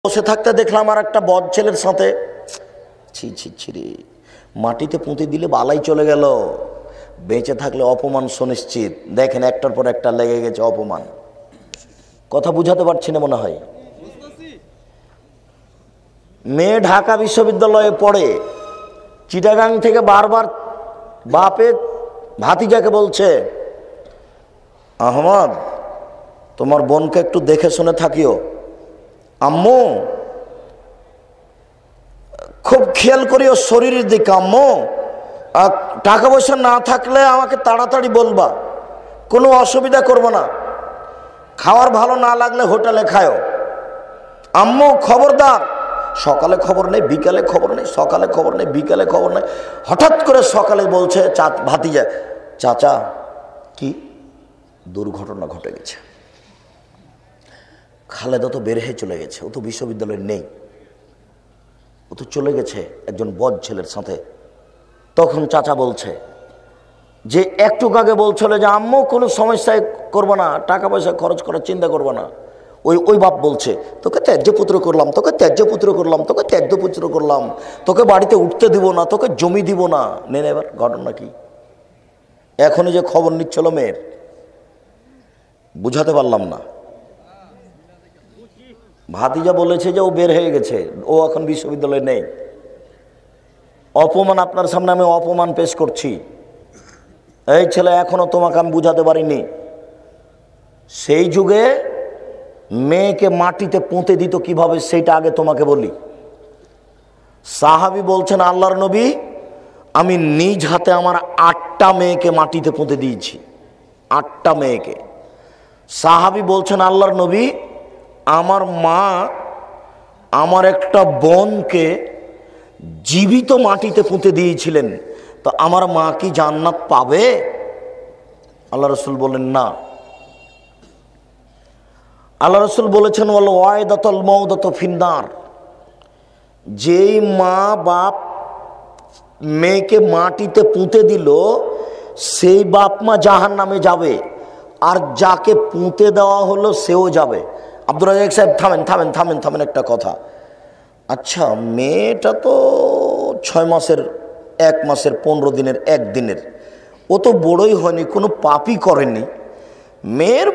বসে থাকতে দেখলাম আর একটা বদ ছেলের সাথে ছি ছি ছি রে, মাটিতে পুঁতে দিলে বালাই চলে গেল, বেঁচে থাকলে অপমান সুনিশ্চিত। দেখেন একটার পর একটা লেগে গেছে অপমান। কথা বুঝাতে পারছি না মনে হয়। মেয়ে ঢাকা বিশ্ববিদ্যালয়ে পড়ে, চিটাগাং থেকে বারবার বাপে ভাতিজাকে বলছে, আহমদ তোমার বোনকে একটু দেখে শুনে থাকিও, আম্মু খুব খেয়াল করিও শরীরের দিকে, আম্মু টাকা পয়সা না থাকলে আমাকে তাড়াতাড়ি বলবা, কোনো অসুবিধা করবো না, খাওয়ার ভালো না লাগলে হোটেলে খায়ও, আম্মু খবরদার। সকালে খবর নেই, বিকালে খবর নেই, সকালে খবর নেই, বিকালে খবর নেই। হঠাৎ করে সকালে বলছে ভাতিজা, চাচা কি দুর্ঘটনা ঘটে গেছে, খালেদা তো বের হয়ে চলে গেছে, ও তো বিশ্ববিদ্যালয়ে নেই, ও তো চলে গেছে একজন বদ ছেলের সাথে। তখন চাচা বলছে যে একটু আগে বলছিল যে আম্মু কোনো সমস্যায় করবো না, টাকা পয়সা খরচ করার চিন্তা করবো না, ওই বাপ বলছে তোকে ত্যায্য পুত্র করলাম, তোকে ত্যায্য পুত্র করলাম, তোকে ত্যায্য পুত্র করলাম, তোকে বাড়িতে উঠতে দিব না, তোকে জমি দিব না। নেন এবার ঘটনা কি, এখনই যে খবর নিচ্ছিল মেয়ের, বুঝাতে পারলাম না। ভাতিজা বলেছে যে ও বের হয়ে গেছে, ও এখন বিশ্ববিদ্যালয়ে নেই। অপমান আপনার সামনে আমি অপমান পেশ করছি। এই ছেলে এখনো তোমাকে আমি বুঝাতে পারিনি, সেই যুগে মেয়েকে মাটিতে পুঁতে দিত কিভাবে সেইটা আগে তোমাকে বলি। সাহাবী বলছেন আল্লাহর নবী আমি নিজ হাতে আমার 8টা মেয়েকে মাটিতে পুঁতে দিয়েছি, 8টা মেয়েকে। সাহাবী বলছেন আল্লাহর নবী আমার মা আমার একটা বোনকে জীবিত মাটিতে পুঁতে দিয়েছিলেন, তো আমার মা কি জান্নাত পাবে? আল্লাহ রসুল বলেন না। আল্লাহ রসুল বলেছেন ওয়াল ওয়াইদাতুল মাউদাতু ফিন্নার, যেই মা বাপ মেয়েকে মাটিতে পুঁতে দিল সেই বাপ মা জাহান্নামে যাবে, আর যাকে পুঁতে দেওয়া হলো সেও যাবে। আব্দুর রাজ্জাক সাহেব থামেন থামেন থামেন থামেন, একটা কথা। আচ্ছা মেয়েটা তো 6 মাসের, 1 মাসের, 15 দিনের, 1 দিনের, ও তো বড়ই হয়নি, কোনো পাপই করেনি, মেয়ের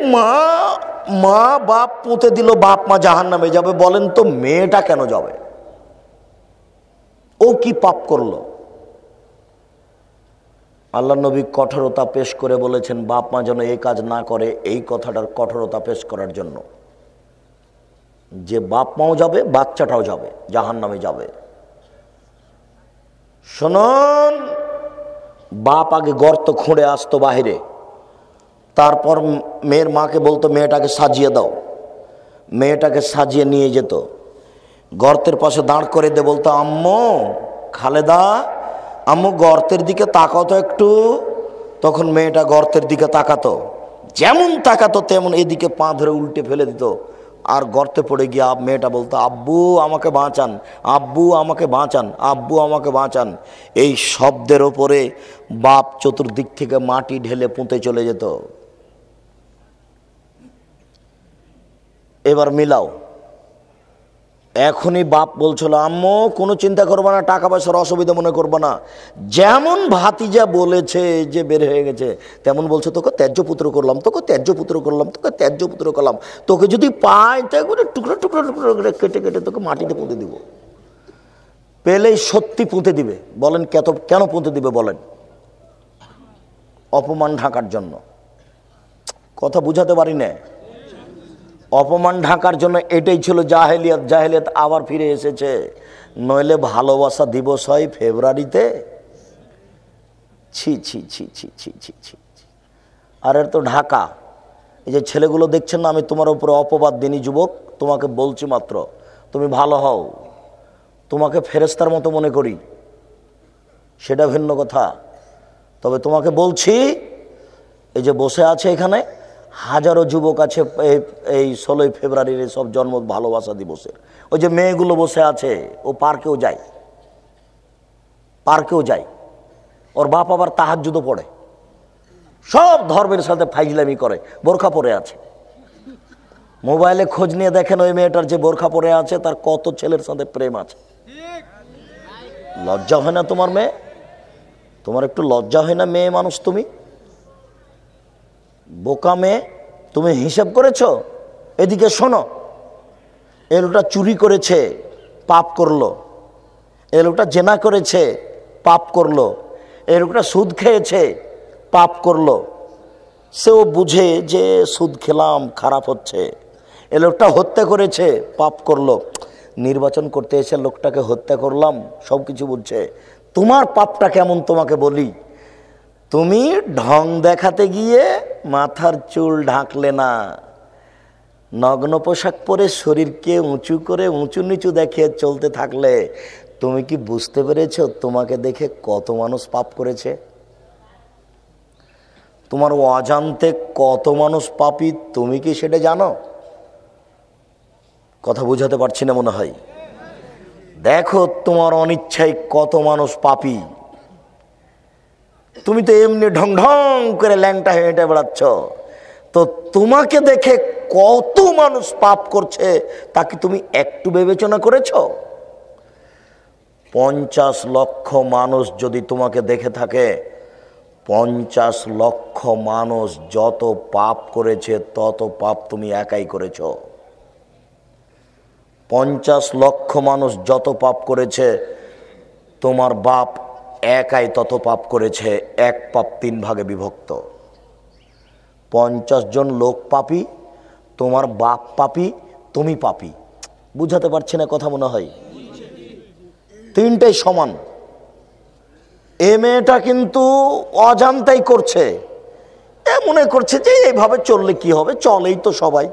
মা বাপ পুঁতে দিল, বাপ মা জাহান্নামে যাবে, বলেন তো মেয়েটা কেন যাবে? ও কি পাপ করলো? আল্লাহ নবী কঠোরতা পেশ করে বলেছেন বাপ মা যেন এই কাজ না করে, এই কথাটার কঠোরতা পেশ করার জন্য যে বাপ মাও যাবে বাচ্চাটাও যাবে, জাহান্নামে যাবে। শুনুন, বাপ আগে গর্ত খুঁড়ে আসতো বাহিরে, তারপর মেয়ের মাকে বলতো মেয়েটাকে সাজিয়ে দাও, মেয়েটাকে সাজিয়ে নিয়ে যেত, গর্তের পাশে দাঁড় করে দিয়ে বলতো আম্মু খালেদা, আম্মু গর্তের দিকে তাকাও তো একটু। তখন মেয়েটা গর্তের দিকে তাকাতো, যেমন তাকাতো তেমন এদিকে পা ধরে উল্টে ফেলে দিত, আর গর্তে পড়ে গিয়ে মেয়েটা বলতো আব্বু আমাকে বাঁচান, আব্বু আমাকে বাঁচান, আব্বু আমাকে বাঁচান। এই শব্দের ওপরে বাপ চতুর্দিক থেকে মাটি ঢেলে পুঁতে চলে যেত। এবার মিলাও, এখনই বাপ বলছিল আম্মু কোনো চিন্তা করবো না, টাকা পয়সার অসুবিধা মনে করবো না, যেমন ভাতিজা বলেছে যে বের হয়ে গেছে তেমন বলছে তোকে ত্যায্য পুত্র করলাম, তোকে ত্যায্য পুত্র করলাম, তোকে ত্যায্য পুত্র করলাম, তোকে যদি পাই তাই করে টুকরো টুকরো টুকরো করে কেটে কেটে তোকে মাটিতে পুঁতে দিব। পেলেই সত্যি পুঁতে দিবে। বলেন কেন পুঁতে দিবে বলেন? অপমান ঢাকার জন্য। কথা বুঝাতে পারি না। অপমান ঢাকার জন্য এটাই ছিল জাহেলিয়াত। জাহেলিয়াত আবার ফিরে এসেছে, নইলে ভালোবাসা দিবস হয় ফেব্রুয়ারিতে। ছি ছি ছি ছি ছি ছি ছি। আর এর তো ঢাকা। এই যে ছেলেগুলো দেখছেন না, আমি তোমার উপরে অপবাদ দিনই যুবক, তোমাকে বলছি মাত্র তুমি ভালো হও, তোমাকে ফেরেশতার মতো মনে করি সেটা ভিন্ন কথা, তবে তোমাকে বলছি এই যে বসে আছে এখানে হাজারো যুবক আছে এই 16ই ফেব্রুয়ারির সব জন্ম ভালোবাসা দিবসের, ওই যে মেয়েগুলো বসে আছে, ও পার্কেও যায়, ওর বাপ আবার তাহাজ্জুদও পড়ে, সব ধর্মের সাথে ফাইজলামি করে, বোরখা পরে আছে, মোবাইলে খোঁজ নিয়ে দেখেন ওই মেয়েটার যে বোরখা পরে আছে তার কত ছেলের সাথে প্রেম আছে। লজ্জা হয় না তোমার মেয়ে? তোমার একটু লজ্জা হয় না? মেয়ে মানুষ তুমি, বোকা মেয়ে। তুমি হিসাব করেছো? এদিকে শোনো, এ লোকটা চুরি করেছে, পাপ করলো। এ লোকটা জেনা করেছে, পাপ করলো। এ লোকটা সুদ খেয়েছে, পাপ করলো। সেও বুঝে যে সুদ খেলাম, খারাপ হচ্ছে। এ লোকটা হত্যা করেছে, পাপ করলো। নির্বাচন করতে এসে লোকটাকে হত্যা করলাম, সব কিছু বুঝছে। তোমার পাপটা কেমন তোমাকে বলি। তুমি ঢং দেখাতে গিয়ে মাথার চুল ঢাকলে না, নগ্ন পোশাক পরে শরীরকে উঁচু করে উঁচু নিচু দেখিয়ে চলতে থাকলে তুমি কি বুঝতে পেরেছো তোমাকে দেখে কত মানুষ পাপ করেছে? তোমার অজান্তে কত মানুষ পাপী, তুমি কি সেটা জানো? কথা বুঝাতে পারছি না মনে হয়। দেখো তোমার অনিচ্ছায় কত মানুষ পাপী। তুমি তো এমনি ঢং ঢং করে ল্যাংটা হেঁটে বেড়াচ্ছ, তো তোমাকে দেখে কত মানুষ পাপ করছে তা কি তুমি একটু বিবেচনা করেছ? 50 লক্ষ মানুষ যদি তোমাকে দেখে থাকে, 50 লক্ষ মানুষ যত পাপ করেছে তত পাপ তুমি একাই করেছ। 50 লক্ষ মানুষ যত পাপ করেছে তোমার বাপ একাই তত পাপ করেছে। এক পাপ 3 ভাগে বিভক্ত। 50 জন লোক পাপী, তোমার বাপ পাপী, তুমি পাপী। বুঝাতে পারছি না কথা মনে হয়? তিনটাই সমান। এ মেয়েটা কিন্তু অজান্তেই করছে, এ মনে করছে যে এইভাবে চললে কি হবে, চলেই তো সবাই।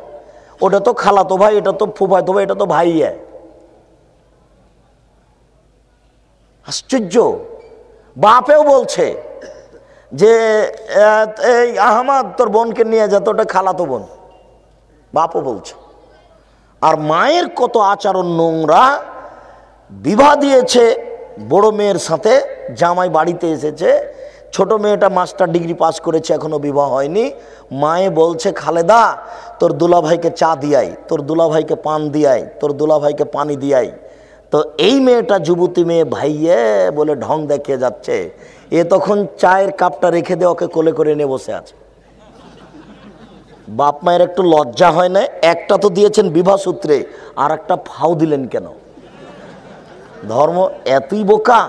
ওটা তো খালাতো ভাই, এটা তো ফুফাতো ভাই, এটা তো ভাইয়া। আশ্চর্য। বাপেও বলছে যে এই আহমদ তোর বোনকে নিয়ে যেত, ওটা খালাতো বোন, বাপও বলছে। আর মায়ের কত আচরণ নোংরা। বিবাহ দিয়েছে বড় মেয়ের সাথে, জামাই বাড়িতে এসেছে, ছোট মেয়েটা মাস্টার ডিগ্রি পাস করেছে, এখনো বিবাহ হয়নি। মায়ে বলছে খালেদা তোর দুলাভাইকে চা দিয়াই, তোর দুলাভাইকে পান দিয়াই, তোর দুলাভাইকে পানি দিয়াই। তো এই মেয়েটা যুবতী মেয়ে ভাইয়ে বলে ঢং দেখিয়ে যাচ্ছে। এ তখন চায়ের কাপটা রেখে দিয়ে ওকে কোলে করে নিয়ে বসে আছে। বাপ মায়ের একটু লজ্জা হয় না? একটা তো দিয়েছেন বিবাহ সূত্রে, আর একটা ফাও দিলেন কেন? ধর্ম এতই বোকা।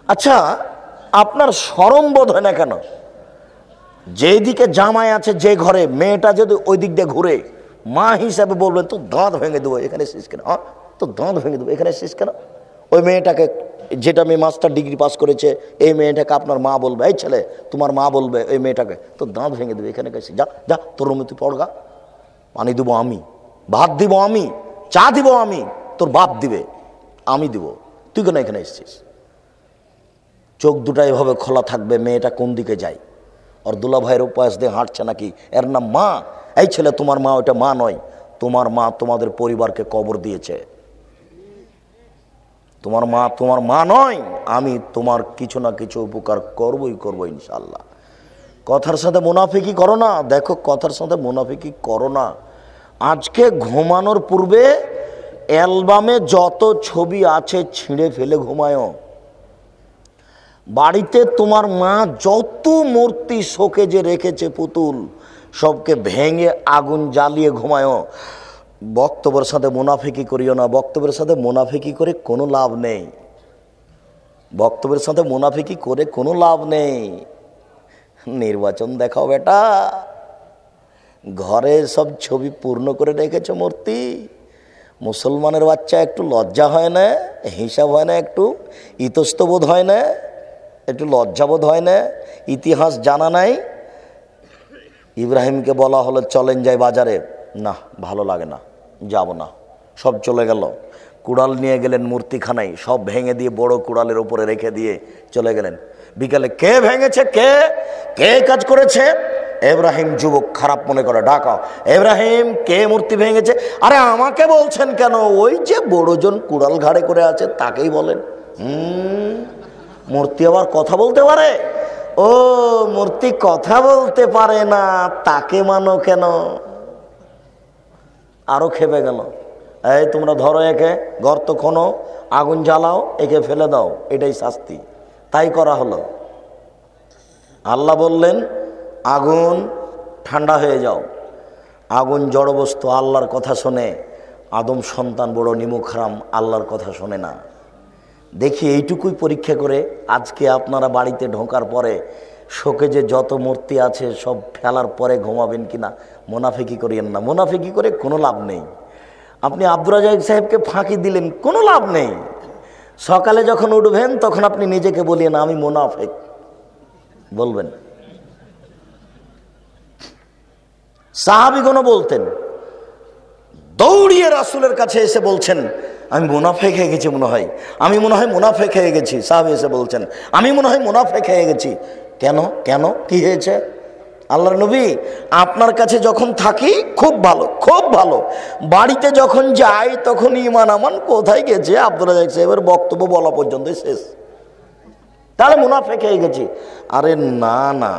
আচ্ছা, আপনার শরম বোধ হয় না কেন? যেদিকে জামাই আছে, যে ঘরে, মেয়েটা যদি ওই দিক দিয়ে ঘুরে, মা হিসাবে বলবেন তো দাঁত ভেঙে দেবো, এখানে শেষ কেন? তো দাঁত ভেঙে দেবো, এখানে শেষ কেন? ওই মেয়েটাকে, যেটা মেয়ে মাস্টার ডিগ্রি পাস করেছে, এই মেয়েটাকে আপনার মা বলবে, এই ছেলে তোমার মা বলবে ওই মেয়েটাকে তো দাঁত ভেঙে দেবে, এখানে কাছে যা যা, তোর রুমে তুই পড়গা, পানি দেবো আমি, ভাত দিব আমি, চা দিব আমি, তোর বাপ দিবে, আমি দিব, তুই কেন এখানে এসেছিস? চোখ দুটা এভাবে খোলা থাকবে, মেয়েটা কোন দিকে যায়, ওর দুলা ভাইয়ের উপাস দিয়ে হাঁটছে নাকি, এর নাম মা। এই ছেলে তোমার মা ওইটা মা নয়, তোমার মা তোমাদের পরিবারকে কবর দিয়েছে। তোমার মা তোমার মা নয়, আমি তোমার কিছু না কিছু উপকার করবই করবো ইনশাল্লাহ। কথার সাথে মুনাফিকি করো না। দেখো, কথার সাথে মুনাফিকি করো না। আজকে ঘুমানোর পূর্বে অ্যালবামে যত ছবি আছে ছিঁড়ে ফেলে ঘুমায়ো। বাড়িতে তোমার মা যত মূর্তি শোকেজে রেখেছে পুতুল, সবকে ভেঙে আগুন জ্বালিয়ে ঘুমায়ো। বক্তব্যের সাথে মুনাফিকি করিও না। বক্তব্যের সাথে মুনাফিকি করে কোনো লাভ নেই। বক্তব্যের সাথে মুনাফিকি করে কোনো লাভ নেই। নির্বাচন দেখাও বেটা, ঘরে সব ছবি পূর্ণ করে রেখেছ মূর্তি। মুসলমানের বাচ্চা একটু লজ্জা হয় না? হিসাব হয় না? একটু ইতস্তবোধ হয় না? একটু লজ্জাবোধ হয় না? ইতিহাস জানা নাই? ইব্রাহিমকে বলা হলো চলেন যাই বাজারে, না ভালো লাগে না, যাব না, সব চলে গেল। কুড়াল নিয়ে গেলেন মূর্তিখানায়, সব ভেঙে দিয়ে বড় কুড়ালের উপরে রেখে দিয়ে চলে গেলেন। বিকালে কে ভেঙেছে, কে কে কাজ করেছে? ইব্রাহিম যুবক খারাপ মনে করে ডাকাও, ইব্রাহিম কে মূর্তি ভেঙেছে? আরে আমাকে বলছেন কেন? ওই যে বড়জন কুড়াল ঘাড়ে করে আছে তাকেই বলেন। মূর্তি আবার কথা বলতে পারে? ও মূর্তি কথা বলতে পারে না, তাকে মানো কেন? আরও খেপে গেল, এই তোমরা ধরো একে, গর্ত খনো, আগুন জ্বালাও, একে ফেলে দাও, এটাই শাস্তি। তাই করা হলো। আল্লাহ বললেন আগুন ঠান্ডা হয়ে যাও। আগুন জড়বস্তু, আল্লাহর কথা শোনে। আদম সন্তান বড় নিমুখরাম, আল্লাহর কথা শোনে না। দেখি এইটুকুই পরীক্ষা করে আজকে আপনারা বাড়িতে ঢোকার পরে শোকেজে যত মূর্তি আছে সব ফেলার পরে ঘুমাবেন কিনা। মুনাফিকি করিয়েন না, মুনাফিকি করে কোনো লাভ নেই। আপনি আব্দুর রাজ্জাক সাহেবকে ফাঁকি দিলেন, কোনো লাভ নেই। সকালে যখন উঠবেন তখন আপনি নিজেকে বলিয়েন আমি মুনাফিক বলবেন। সাহাবীগণ বলতেন, দৌড়িয়ে রাসূলের কাছে এসে বলছেন আমি মুনাফিক হয়ে গেছি, মনে হয় আমি মনে হয় মুনাফিক হয়ে গেছি। সাহাবী এসে বলছেন আমি মনে হয় মুনাফিক হয়ে গেছি। কেন কেন কি হয়েছে? আল্লাহর নবী, আপনার কাছে যখন থাকি খুব ভালো, খুব ভালো, বাড়িতে যখন যাই তখন ইমান আমান কোথায় গেছে? আব্দুর রাজ্জাক সাহেবের বক্তব্য বলা পর্যন্ত শেষ, তাহলে মুনাফিক হয়ে গেছি। আরে না না,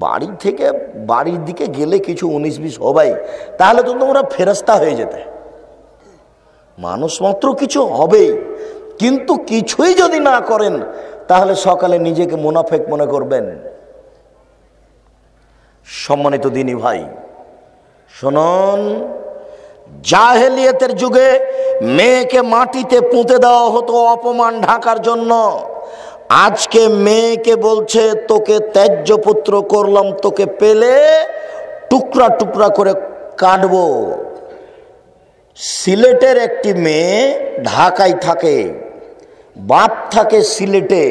বাড়ি থেকে বাড়ির দিকে গেলে কিছু 19-20 হবেই, তাহলে তো তোমরা ফেরেশতা হয়ে যেতে। মানুষ মাত্র কিছু হবেই, কিন্তু কিছুই যদি না করেন তাহলে সকালে নিজেকে মুনাফিক মনে করবেন। সম্মানিত দিনী ভাই শুনুন, জাহেলিয়াতের যুগে মেয়েকে মাটিতে পুঁতে দেওয়া হতো অপমান ঢাকার জন্য। আজকে মেয়েকে বলছে তোকে ত্যায্য পুত্র করলাম, তোকে পেলে টুকরা টুকরা করে কাটবো। সিলেটের একটি মেয়ে ঢাকায় থাকে, বাপ থাকে সিলেটে,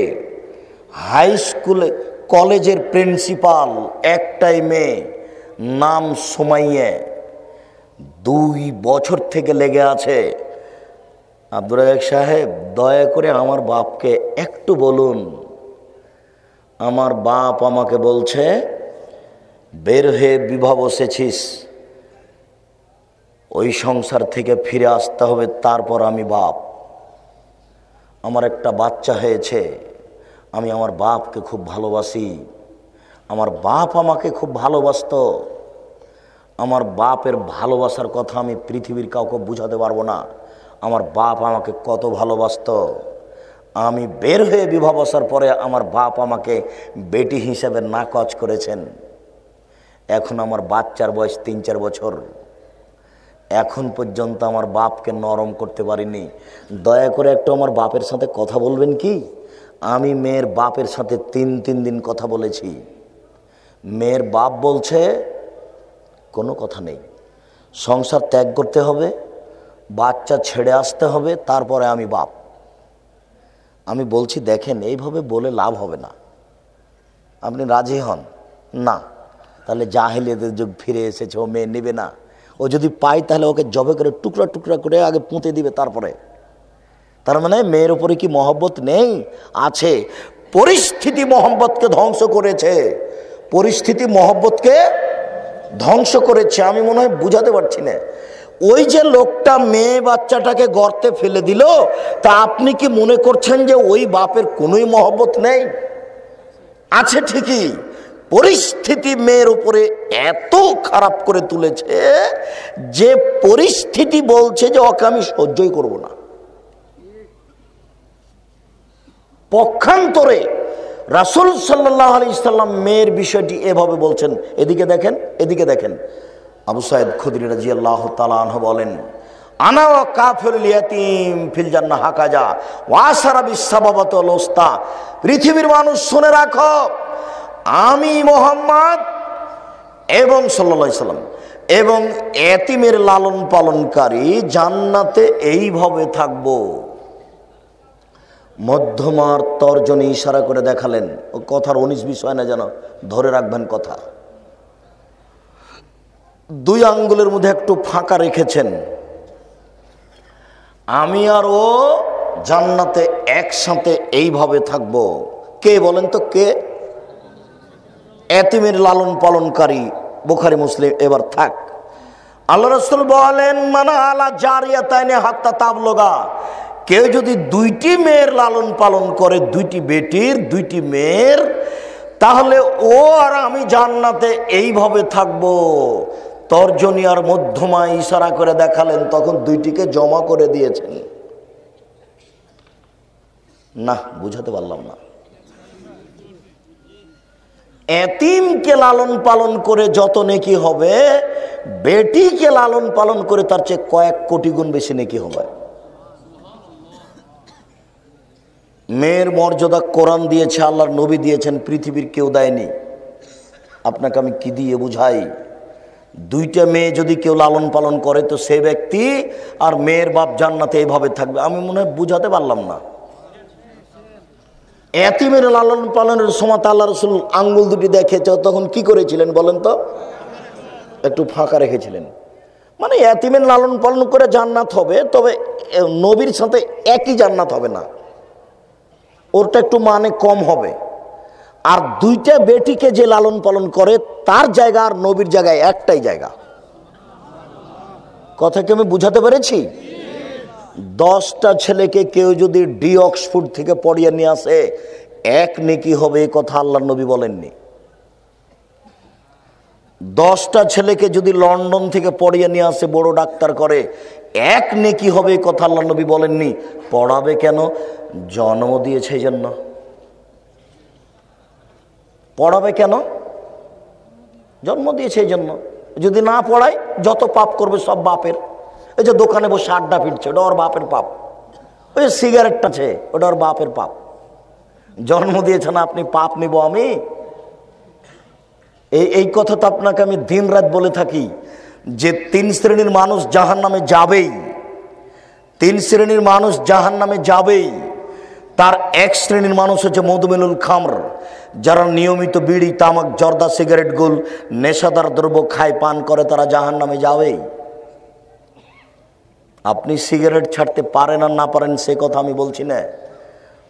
হাই স্কুলে কলেজের প্রিন্সিপাল, একটাই মেয়ে, নাম সুমাইয়া, 2 বছর থেকে লেগে আছে। আব্দুর রাজ্জাক সাহেব দয়া করে আমার বাপকে একটু বলুন। আমার বাপ আমাকে বলছে বের হয়ে বিবাহ বসেছিস, ওই সংসার থেকে ফিরে আসতে হবে, তারপর আমি বাপ। আমার একটা বাচ্চা হয়েছে, আমি আমার বাপকে খুব ভালোবাসি, আমার বাপ আমাকে খুব ভালোবাসতো। আমার বাপের ভালোবাসার কথা আমি পৃথিবীর কাউকে বুঝাতে পারবো না। আমার বাপ আমাকে কত ভালোবাসতো। আমি বের হয়ে বিবাহ বসার পরে আমার বাপ আমাকে বেটি হিসেবে নাকচ করেছেন। এখন আমার বাচ্চার বয়স 3-4 বছর, এখন পর্যন্ত আমার বাপকে নরম করতে পারিনি। দয়া করে একটু আমার বাপের সাথে কথা বলবেন কি? আমি মেয়ের বাপের সাথে 3 দিন কথা বলেছি। মেয়ের বাপ বলছে কোনো কথা নেই, সংসার ত্যাগ করতে হবে, বাচ্চা ছেড়ে আসতে হবে, তারপরে আমি বাপ। আমি বলছি দেখেন এইভাবে বলে লাভ হবে না, আপনি রাজি হন না, তাহলে জাহেলিয়াতের যুগ ফিরে এসেছে, ও মেয়ে নেবে না। ও যদি পায় তাহলে ওকে জবে করে টুকরা টুকরা করে আগে পুঁতে দিবে তারপরে। তার মানে মেয়ের উপরে কি মহব্বত নেই? আছে। পরিস্থিতি মহব্বতকে ধ্বংস করেছে, পরিস্থিতি মহব্বতকে ধ্বংস করেছে। আমি মনে হয় বুঝাতে পারছি না। ওই যে লোকটা মেয়ে বাচ্চাটাকে গর্তে ফেলে দিল, তা আপনি কি মনে করছেন যে ওই বাপের কোনোই মহব্বত নেই? আছে ঠিকই। পরিস্থিতি মেয়ের উপরে এত খারাপ করে তুলেছে যে পরিস্থিতি বলছে যে ওকে আমি সহ্যই করব না। পক্ষান্তরে রাসূল সাল্লাল্লাহু আলাইহি সাল্লাম মেয়ের বিষয়টি এভাবে বলছেন। এদিকে দেখেন, এদিকে দেখেন। আবু সাঈদ খুদরি রাদিয়াল্লাহু তাআলা আনহু বলেন, আনা ওয়া কাফিরুল ইয়াতীম ফিল জান্নাহ হাকাজা ওয়া সারা বিসাবাবাত ওয়াল উস্তা। পৃথিবীর মানুষ শুনে রাখো, আমি মুহাম্মদ এবং সাল্লাল্লাহু আলাইহি সাল্লাম এবং এতিমের লালন পালনকারী জান্নাতে এইভাবে থাকবো। মধ্যমার তর্জনী ইশারা করে দেখালেন। ও কথার 19-20 হয় না যেন, ধরে রাখবেন কথা। 2 আঙ্গুলের মধ্যে একটু ফাঁকা রেখেছেন। আমি আর ও জান্নাতে একসাথে এইভাবে থাকবো। কে বলেন তো কে? এতিমের লালন পালনকারী, বুখারী মুসলিম। এবার থাক। আল্লাহ রাসূল বলেন, মানা আলা জারিয়াতাইনি হাত্তা তাবলুগা। কেউ যদি 2টি মেয়ের লালন পালন করে, 2টি বেটির 2টি মেয়ের, তাহলে ও আর আমি জান্নাতে এইভাবে থাকবো। তর্জনী আর মধ্যমায় ইশারা করে দেখালেন, তখন দুইটিকে জমা করে দিয়েছেন। না, বুঝাতে পারলাম না। এতিমকে লালন পালন করে যত নেকি হবে, বেটিকে লালন পালন করে তার চেয়ে কয়েক কোটি গুণ বেশি নেকি হবে। মেয়ের মর্যাদা কোরআন দিয়েছে, আল্লাহর নবী দিয়েছেন, পৃথিবীর কেউ দেয়নি। আপনাকে আমি কি দিয়ে বুঝাই? দুইটা মেয়ে যদি কেউ লালন পালন করে তো সে ব্যক্তি আর মেয়ের বাপ জান্নাতে এইভাবে থাকবে। আমি মনে হয় বুঝাতে পারলাম না। এতিমের লালন পালনের সময় আল্লাহ রাসূল আঙ্গুল দুটি দেখেছে, তখন কি করেছিলেন বলেন তো? একটু ফাঁকা রেখেছিলেন। মানে এতিমের লালন পালন করে জান্নাত হবে, তবে নবীর সাথে একই জান্নাত হবে না, ওরটা একটু মানে কম হবে। আর দুইটা বেটিকে যে লালন পালন করে তার জায়গা আর নবীর জায়গায় একটাই জায়গা। কথা কি আমি বুঝাতে পেরেছি? 10টা ছেলেকে কেউ যদি অক্সফোর্ড থেকে পড়িয়ে নিয়ে আসে, এক নেকি হবে, এই কথা আল্লাহর নবী বলেননি। 10টা ছেলেকে যদি লন্ডন থেকে পড়িয়ে নিয়ে আসে, বড় ডাক্তার করে, এক নেকি হবে, এই কথা আল্লাহর নবী বলেননি। পড়াবে কেন? জন্ম দিয়েছে এই জন্য। পড়াবে কেন? জন্ম দিয়েছে এই জন্য। যদি না পড়ায়, যত পাপ করবে সব বাপের। ওই যে দোকানে বসে আড্ডা ফিরছে, ওটা ওর বাপের পাপ। ওই যে সিগারেটটা আছে, ওটা ওর বাপের পাপ। জন্ম দিয়েছে না আপনি, পাপ নিব আমি? এই কথা তো আপনাকে আমি দিন রাত বলে থাকি যে 3 শ্রেণীর মানুষ জাহান্নামে যাবেই। 3 শ্রেণীর মানুষ জাহান্নামে যাবেই। তার এক শ্রেণীর মানুষ হচ্ছে মধুমেনুল খামর, যারা নিয়মিত বিড়ি, তামাক, জর্দা, সিগারেট, গুল, নেশাদার দ্রব্য খায়, পান করে, তারা জাহান্নামে যাবেই। আপনি সিগারেট ছাড়তে পারেন আর না পারেন সে কথা আমি বলছি না,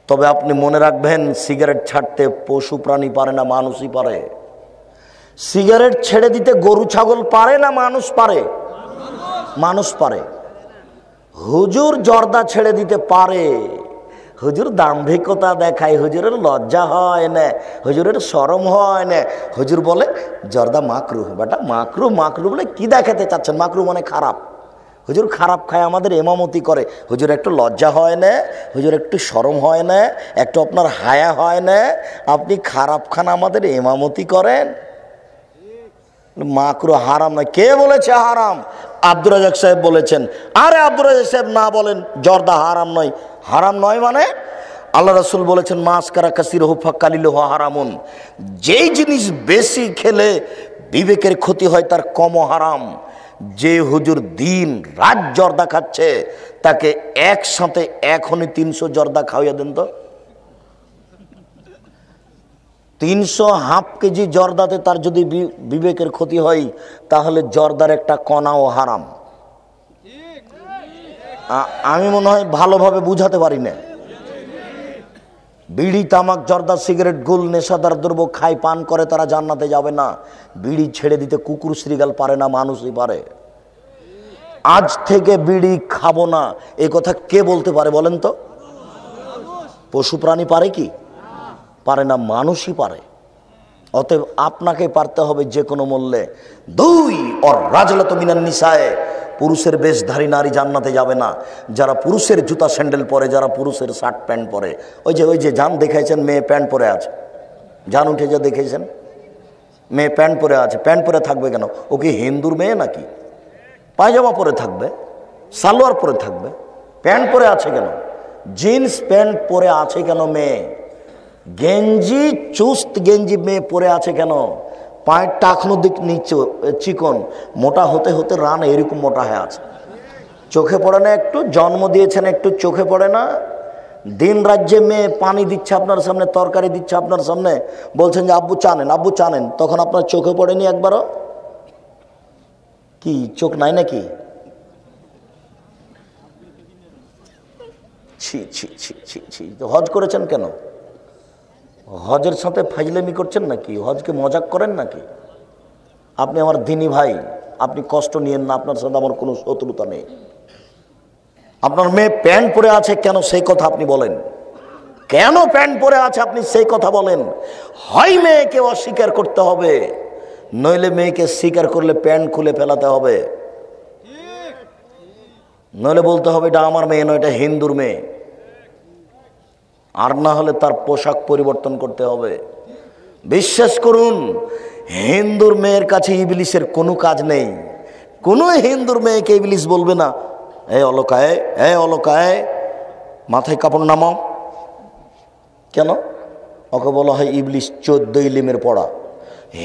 তবে আপনি মনে রাখবেন সিগারেট ছাড়তে পশু প্রাণী পারে না, মানুষই পারে। সিগারেট ছেড়ে দিতে গরু ছাগল পারে না মানুষ পারে? মানুষ পারে। হুজুর জর্দা ছেড়ে দিতে পারে, হুজুর দাম্ভিকতা দেখায়, হুজুরের লজ্জা হয় না, হুজুরের শরম হয় না। হুজুর বলে জর্দা মাকরুহ। বেটা মাকরুহ মাকরুহ বলে কি দেখাতে চাচ্ছেন? মাকরুহ মানে খারাপ। হুজুর খারাপ খায়, আমাদের ইমামতি করে, হুজুর একটু লজ্জা হয় না, হুজুর একটু শরম হয় না, একটু আপনার হায়া হয় না? আপনি খারাপ খান, আমাদের ইমামতি করেন। মাকরুহ হারাম নয়। কে বলেছে হারাম? আব্দুর রাজাক সাহেব বলেছেন। আরে আব্দুর রাজাক সাহেব না বলেন জর্দা হারাম নয়। হারাম নয় মানে আল্লাহ রাসূল বলেছেন মাসকারা কাসিরহু ফাকালিলহু হারামুন। যেই জিনিস বেশি খেলে বিবেকের ক্ষতি হয় তার কমও হারাম। যে হুজুর দিন রাত জর্দা খাচ্ছে, তাকে একসাথে এখনই 300 জর্দা খাওয়াইয়া দেন তো। 300 হাফ কেজি জর্দাতে তার যদি বিবেকের ক্ষতি হয়, তাহলে জর্দার একটা কণাও হারাম। আমি মনে হয় ভালোভাবে বুঝাতে পারি না। বিড়ি, তামাক, জর্দা, সিগারেট, গুল, নেশাদার দ্রব্য খায়, পান করে, তারা জান্নাতে যাবে না। বিড়ি ছেড়ে দিতে কুকুর শ্রীগাল পারে না, মানুষই পারে। আজ থেকে বিড়ি খাবো না, এই কথা কে বলতে পারে বলেন তো? পশু প্রাণী পারে কি? পারে না, মানুষই পারে। অতএব আপনাকে পারতে হবে যে কোনো মূল্যে। 2 আর রাজলাত মিনান নিসায়ে, পুরুষের বেশধারী নারী জান্নাতে যাবে না। যারা পুরুষের জুতা স্যান্ডেল পরে, যারা পুরুষের শার্ট প্যান্ট পরে। ওই যে জান দেখাইছেন, মেয়ে প্যান্ট পরে আছে, জান উঠে যে দেখেছেন, মেয়ে প্যান্ট পরে আছে। প্যান্ট পরে থাকবে কেন? ও কি হিন্দুর মেয়ে নাকি? পায়জামা পরে থাকবে, সালোয়ার পরে থাকবে, প্যান্ট পরে আছে কেন? জিন্স প্যান্ট পরে আছে কেন মেয়ে? গেঞ্জি, চুস্ত গেঞ্জি মেয়ে পরে আছে কেন? পায়ের টাকনো দিক নিচে চিকন, মোটা হতে হতে রান এরকম মোটা হয়ে আছে। চোখে পড়ে না একটু? জন্ম দিয়েছেন একটু, চোখে পড়ে না? দিন রাজ্যে মেয়ে পানি দিচ্ছে আপনার সামনে, তরকারি দিচ্ছে আপনার সামনে, বলছেন যে আব্বু চানেন, আব্বু চানেন, তখন আপনার চোখে পড়েনি একবারও? কি চোখ নাই নাকি? ছি ছি ছি ছি ছি। হজ করেছেন কেন? হজের সাথে ফাজলামি করছেন নাকি? হজকে মজাক করেন নাকি? আপনি আমার দিনী ভাই, আপনি কষ্ট নিয়েন না, আপনার সাথে আমার কোনো শত্রুতা নেই। আপনার মেয়ে প্যান্ট পরে আছে কেন সেই কথা আপনি বলেন। কেন প্যান্ট পরে আছে আপনি সেই কথা বলেন। হয় মেয়েকে অস্বীকার করতে হবে, নইলে মেয়েকে স্বীকার করলে প্যান্ট খুলে ফেলাতে হবে, নইলে বলতে হবে এটা আমার মেয়ে নয়, এটা হিন্দুর মেয়ে। আর না হলে তার পোশাক পরিবর্তন করতে হবে। বিশ্বাস করুন, হিন্দুর মেয়ের কাছে ইবলিসের কোনো কাজ নেই। কোনো হিন্দুর মেয়েকে ইবলিস বলবে না, এ অলকায়, এ অলকায়, মাথায় কাপড় নামাও। কেন? ওকে বলা হয় ইবলিস 14 ইলিমের পড়া।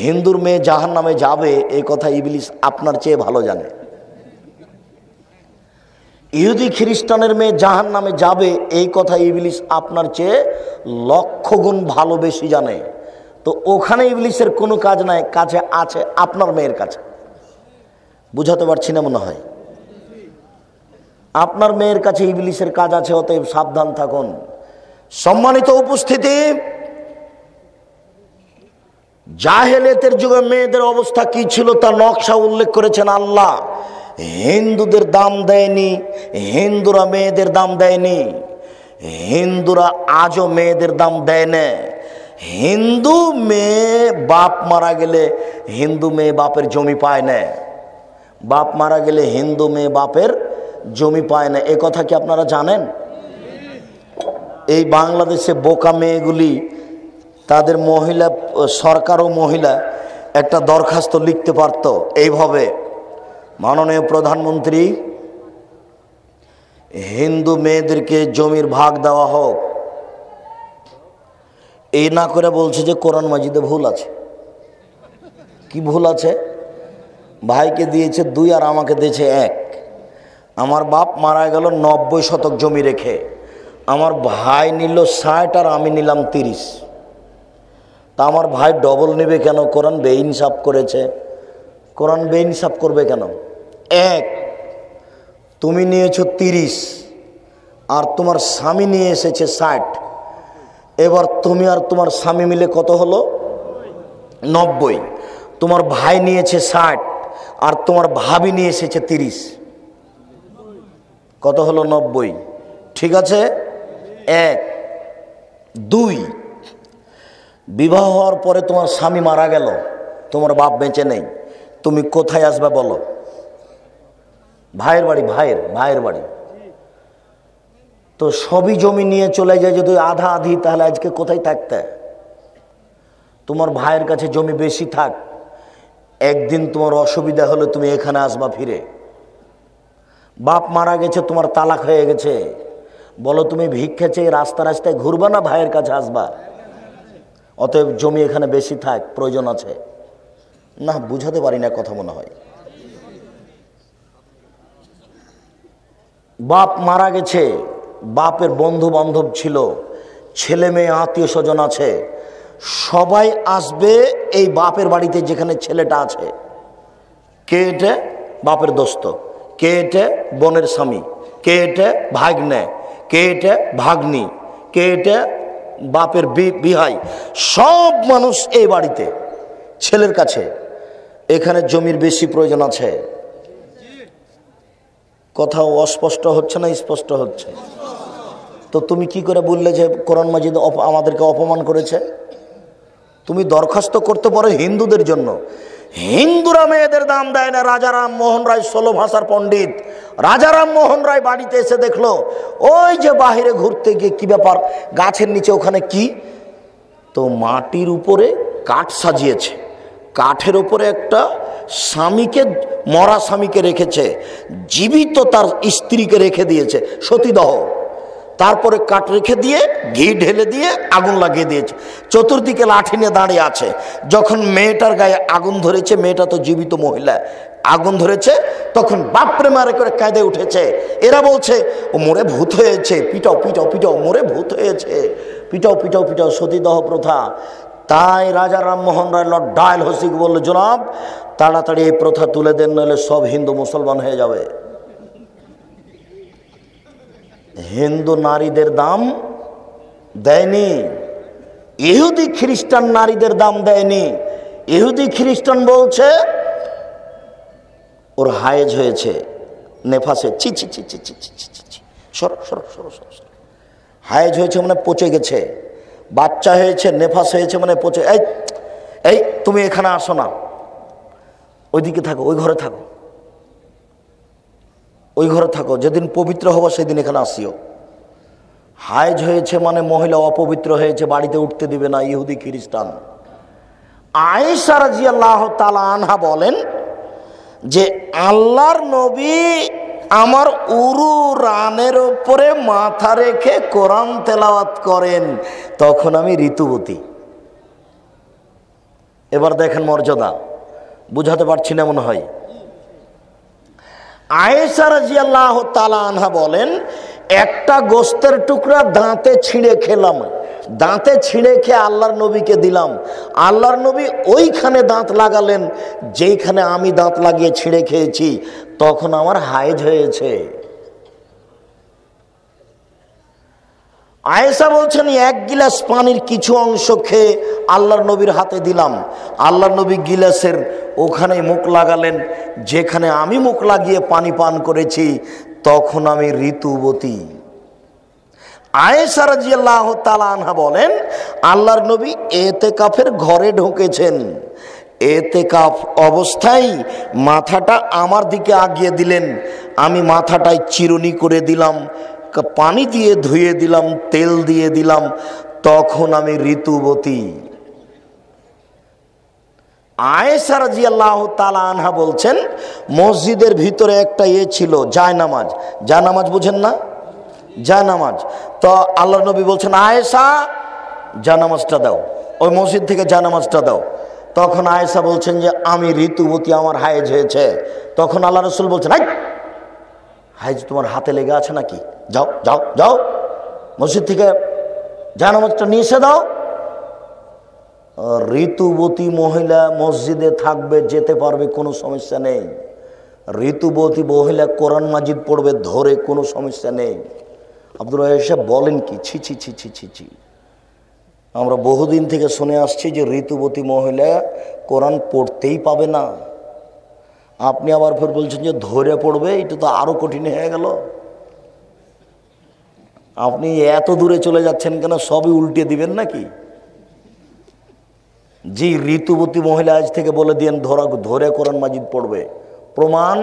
হিন্দুর মেয়ে জাহান নামে যাবে এই কথা ইবলিস আপনার চেয়ে ভালো জানে। ইহুদি খ্রিস্টানের মেয়ে জাহান নামে যাবে এই কথা ইবলিস আপনার চেয়ে লক্ষ গুণ ভালো বেশি জানে। তো ওখানে ইবলিসের কোনো কাজ নাই, কাছে আছে আপনার মেয়ের কাছে। বুঝাতে পারছি না মনে হয়? আপনার মেয়ের কাছে ইবলিসের কাজ আছে, অতএব সাবধান থাকুন। সম্মানিত উপস্থিতি, জাহেলিয়াতের যুগে মেয়েদের অবস্থা কি ছিল তার নকশা উল্লেখ করেছেন আল্লাহ। হিন্দুদের দাম দেয়নি, হিন্দুরা মেয়েদের দাম দেয়নি, হিন্দুরা আজও মেয়েদের দাম দেয় না। হিন্দু মেয়ে বাপ মারা গেলে হিন্দু মেয়ে বাপের জমি পায় না, বাপ মারা গেলে হিন্দু মেয়ে বাপের জমি পায় না। এ কথা কি আপনারা জানেন? এই বাংলাদেশে বোকা মেয়েগুলি তাদের মহিলা সরকার ও মহিলা একটা দরখাস্ত লিখতে পারত এইভাবে, মাননীয় প্রধানমন্ত্রী, হিন্দু মেয়েদেরকে জমির ভাগ দেওয়া হোক। এই না করে বলছে যে কোরআন মাজিদে ভুল আছে। কি ভুল আছে? ভাইকে দিয়েছে 2 আর আমাকে দিয়েছে 1। আমার বাপ মারা গেল 90 শতক জমি রেখে, আমার ভাই নিল 60 আর আমি নিলাম 30। তা আমার ভাই ডবল নেবে কেন? কোরআন বেইনসাফ করেছে। কোরআন বেইনসাফ করবে কেন? 1 তুমি নিয়েছো 30 আর তোমার স্বামী নিয়ে এসেছে 60। এবার তুমি আর তোমার স্বামী মিলে কত হলো? 90। তোমার ভাই নিয়েছে 60 আর তোমার ভাবি নিয়ে এসেছে 30। কত হলো? 90। ঠিক আছে? 1। 2, বিবাহ হওয়ার পরে তোমার স্বামী মারা গেল, তোমার বাপ বেঁচে নেই, তুমি কোথায় আসবে বলো? ভাইয়ের বাড়ি। ভাইয়ের বাড়ি। তো সবই জমি নিয়ে চলে যায় যদি আধা আধি, তাহলে আজকে কোথায় থাকতে? তোমার ভাইয়ের কাছে জমি বেশি থাক, একদিন তোমার অসুবিধা হলে তুমি এখানে আসবা ফিরে। বাপ মারা গেছে, তোমার তালাক হয়ে গেছে, বলো তুমি ভিক্ষা চেয়ে রাস্তা রাস্তায় ঘুরবা না ভাইয়ের কাছে আসবা? অতএব জমি এখানে বেশি থাক, প্রয়োজন আছে না। বুঝাতে পারি না কথা মনে হয়। বাপ মারা গেছে, বাপের বন্ধু বান্ধব ছিল, ছেলে মেয়ে আত্মীয় স্বজন আছে, সবাই আসবে এই বাপের বাড়িতে যেখানে ছেলেটা আছে। কে এটা? বাপের দোস্ত। কে এটা? বোনের স্বামী। কে এটা? ভাগ্নে। কে এটা? ভাগ্নি। কে এটা? বাপের বিহাই। সব মানুষ এই বাড়িতে ছেলের কাছে। এখানে জমির বেশি প্রয়োজন আছে। কথাও অস্পষ্ট হচ্ছে না স্পষ্ট হচ্ছে? তো তুমি কি করে বললে যে কোরআন মাজিদ আমাদেরকে অপমান করেছে? তুমি দরখাস্ত করতে পারো হিন্দুদের জন্য। হিন্দুরা মেয়েদের দাম দেয় না। রাজারাম মোহন রায় 16 ভাষার পণ্ডিত, রাজারাম মোহন রায় বাড়িতে এসে দেখলো ওই যে বাহিরে ঘুরতে গিয়ে কি ব্যাপার, গাছের নিচে ওখানে কি? তো মাটির উপরে কাঠ সাজিয়েছে, কাঠের উপরে একটা স্বামীকে, মরা স্বামীকে রেখেছে, জীবিত তার স্ত্রীকে রেখে দিয়েছে সতীদাহ। তারপরে কাঠ রেখে দিয়ে ঘি ঢেলে দিয়ে আগুন লাগিয়ে দিয়েছে, চতুর্দিকে লাঠি নিয়ে দাঁড়িয়ে আছে। যখন মেয়েটার গায়ে আগুন ধরেছে, মেয়েটা তো জীবিত মহিলা, আগুন ধরেছে, তখন বাপরে মারে করে কাঁদে উঠেছে। এরা বলছে ও মোরে ভূত হয়েছে, পিটাও পিটাও পিটাও, মোরে ভূত হয়েছে, পিটাও পিটাও পিটাও, সতীদাহ প্রথা। তাই রাজা রামমোহন রায় লর্ড ডালহৌসিকে বলল, জনাব তাড়াতাড়ি এই প্রথা তুলে দেন, নইলে সব হিন্দু মুসলমান হয়ে যাবে। হিন্দু নারীদের দাম দেয়নি, ইহুদি খ্রিস্টান নারীদের দাম দেয়নি। ইহুদি খ্রিস্টান বলছে ওর হায়েজ হয়েছে, নেফাসে, ছি ছি ছি ছি ছি ছি ছি ছি, সর সর সর সর। হায়েজ হয়েছে মানে পচে গেছে, বাচ্চা হয়েছে, নেফাস হয়েছে মানে পচে। এই এই তুমি এখানে আসো না, ওইদিকে থাকো, ওই ঘরে থাকো, ওই ঘরে থাকো, যেদিন পবিত্র হবো সেদিন এখানে আসিও। হায়েজ হয়েছে মানে মহিলা অপবিত্র হয়েছে, বাড়িতে উঠতে দিবে না ইহুদি খ্রিস্টান। আয়েশা রাদিয়াল্লাহু তাআলা আনহা বলেন যে আল্লাহর নবী আমার উরু রানের উপরে মাথা রেখে কোরআন তেলাওয়াত করেন, তখন আমি ঋতুবতী। এবার দেখেন মর্যাদা, বুঝাতে পারছি না মনে হয়। আয়েশা রাদিয়াল্লাহু তাআলা আনহা বলেন একটা গোস্তের টুকরা দাঁতে ছিঁড়ে খেলাম, দাঁতে ছিঁড়ে খেয়ে আল্লাহর নবীকে দিলাম, আল্লাহর নবী ওইখানে দাঁত লাগালেন যেইখানে আমি দাঁত লাগিয়ে ছিঁড়ে খেয়েছি, তখন আমার হায়েজ হয়েছে। আয়েশা বলছেন এক গিলাস পানির কিছু অংশ খেয়ে আল্লাহর নবীর হাতে দিলাম, আল্লাহর নবী গিলাসের ওখানে মুখ লাগালেন যেখানে আমি মুখ লাগিয়ে পানি পান করেছি, তখন আমি ঋতুবতী। আয়েশা রাদিয়াল্লাহু তাআলা আনহা বলেন আল্লাহর নবী এতেকাফের ঘরে ঢুকেছেন, এতেকাফ অবস্থায় মাথাটা আমার দিকে আগিয়ে দিলেন, আমি মাথাটায় চিরুনি করে দিলাম, পানি দিয়ে ধুয়ে দিলাম, তেল দিয়ে দিলাম, তখন আমি ঋতুবতী। আয়েশা রাদিয়াল্লাহু তাআলা আনহা বলছেন মসজিদের ভিতরে একটা ছিল জায়নামাজ, জায়নামাজ বুঝেন না, জায়নামাজ। তো আল্লাহর নবী বলছেন আয়েশা জায়নামাজটা দাও, ওই মসজিদ থেকে জায়নামাজটা দাও। তখন আয়েশা বলছেন যে আমি ঋতুবতী, আমার হায়েজ হয়েছে। তখন আল্লাহ রাসূল বলছেন হায়েজ তোমার হাতে লেগে আছে নাকি, যাও যাও যাও মসজিদ থেকে জায়নামাজটা নিয়ে এসে দাও। ঋতুবতী মহিলা মসজিদে থাকবে, যেতে পারবে, কোনো সমস্যা নেই। ঋতুবতী মহিলা কোরআন মাজিদ পড়বে ধরে, কোনো সমস্যা নেই। আব্দুর রাজ্জাক সাহেব বলেন কি, ছি ছি ছি ছি ছি ছি। আমরা বহুদিন থেকে শুনে আসছি যে ঋতুবতী মহিলা কোরআন পড়তেই পাবে না, আপনি আবার ফের বলছেন যে ধরে পড়বে, এটা তো আরো কঠিন হয়ে গেল। আপনি এত দূরে চলে যাচ্ছেন কেন, সবই উল্টে দিবেন নাকি? জি, ঋতুবতী মহিলা আজ থেকে বলে দিয়েন ধরে কোরআন মাজিদ পড়বে। প্রমাণ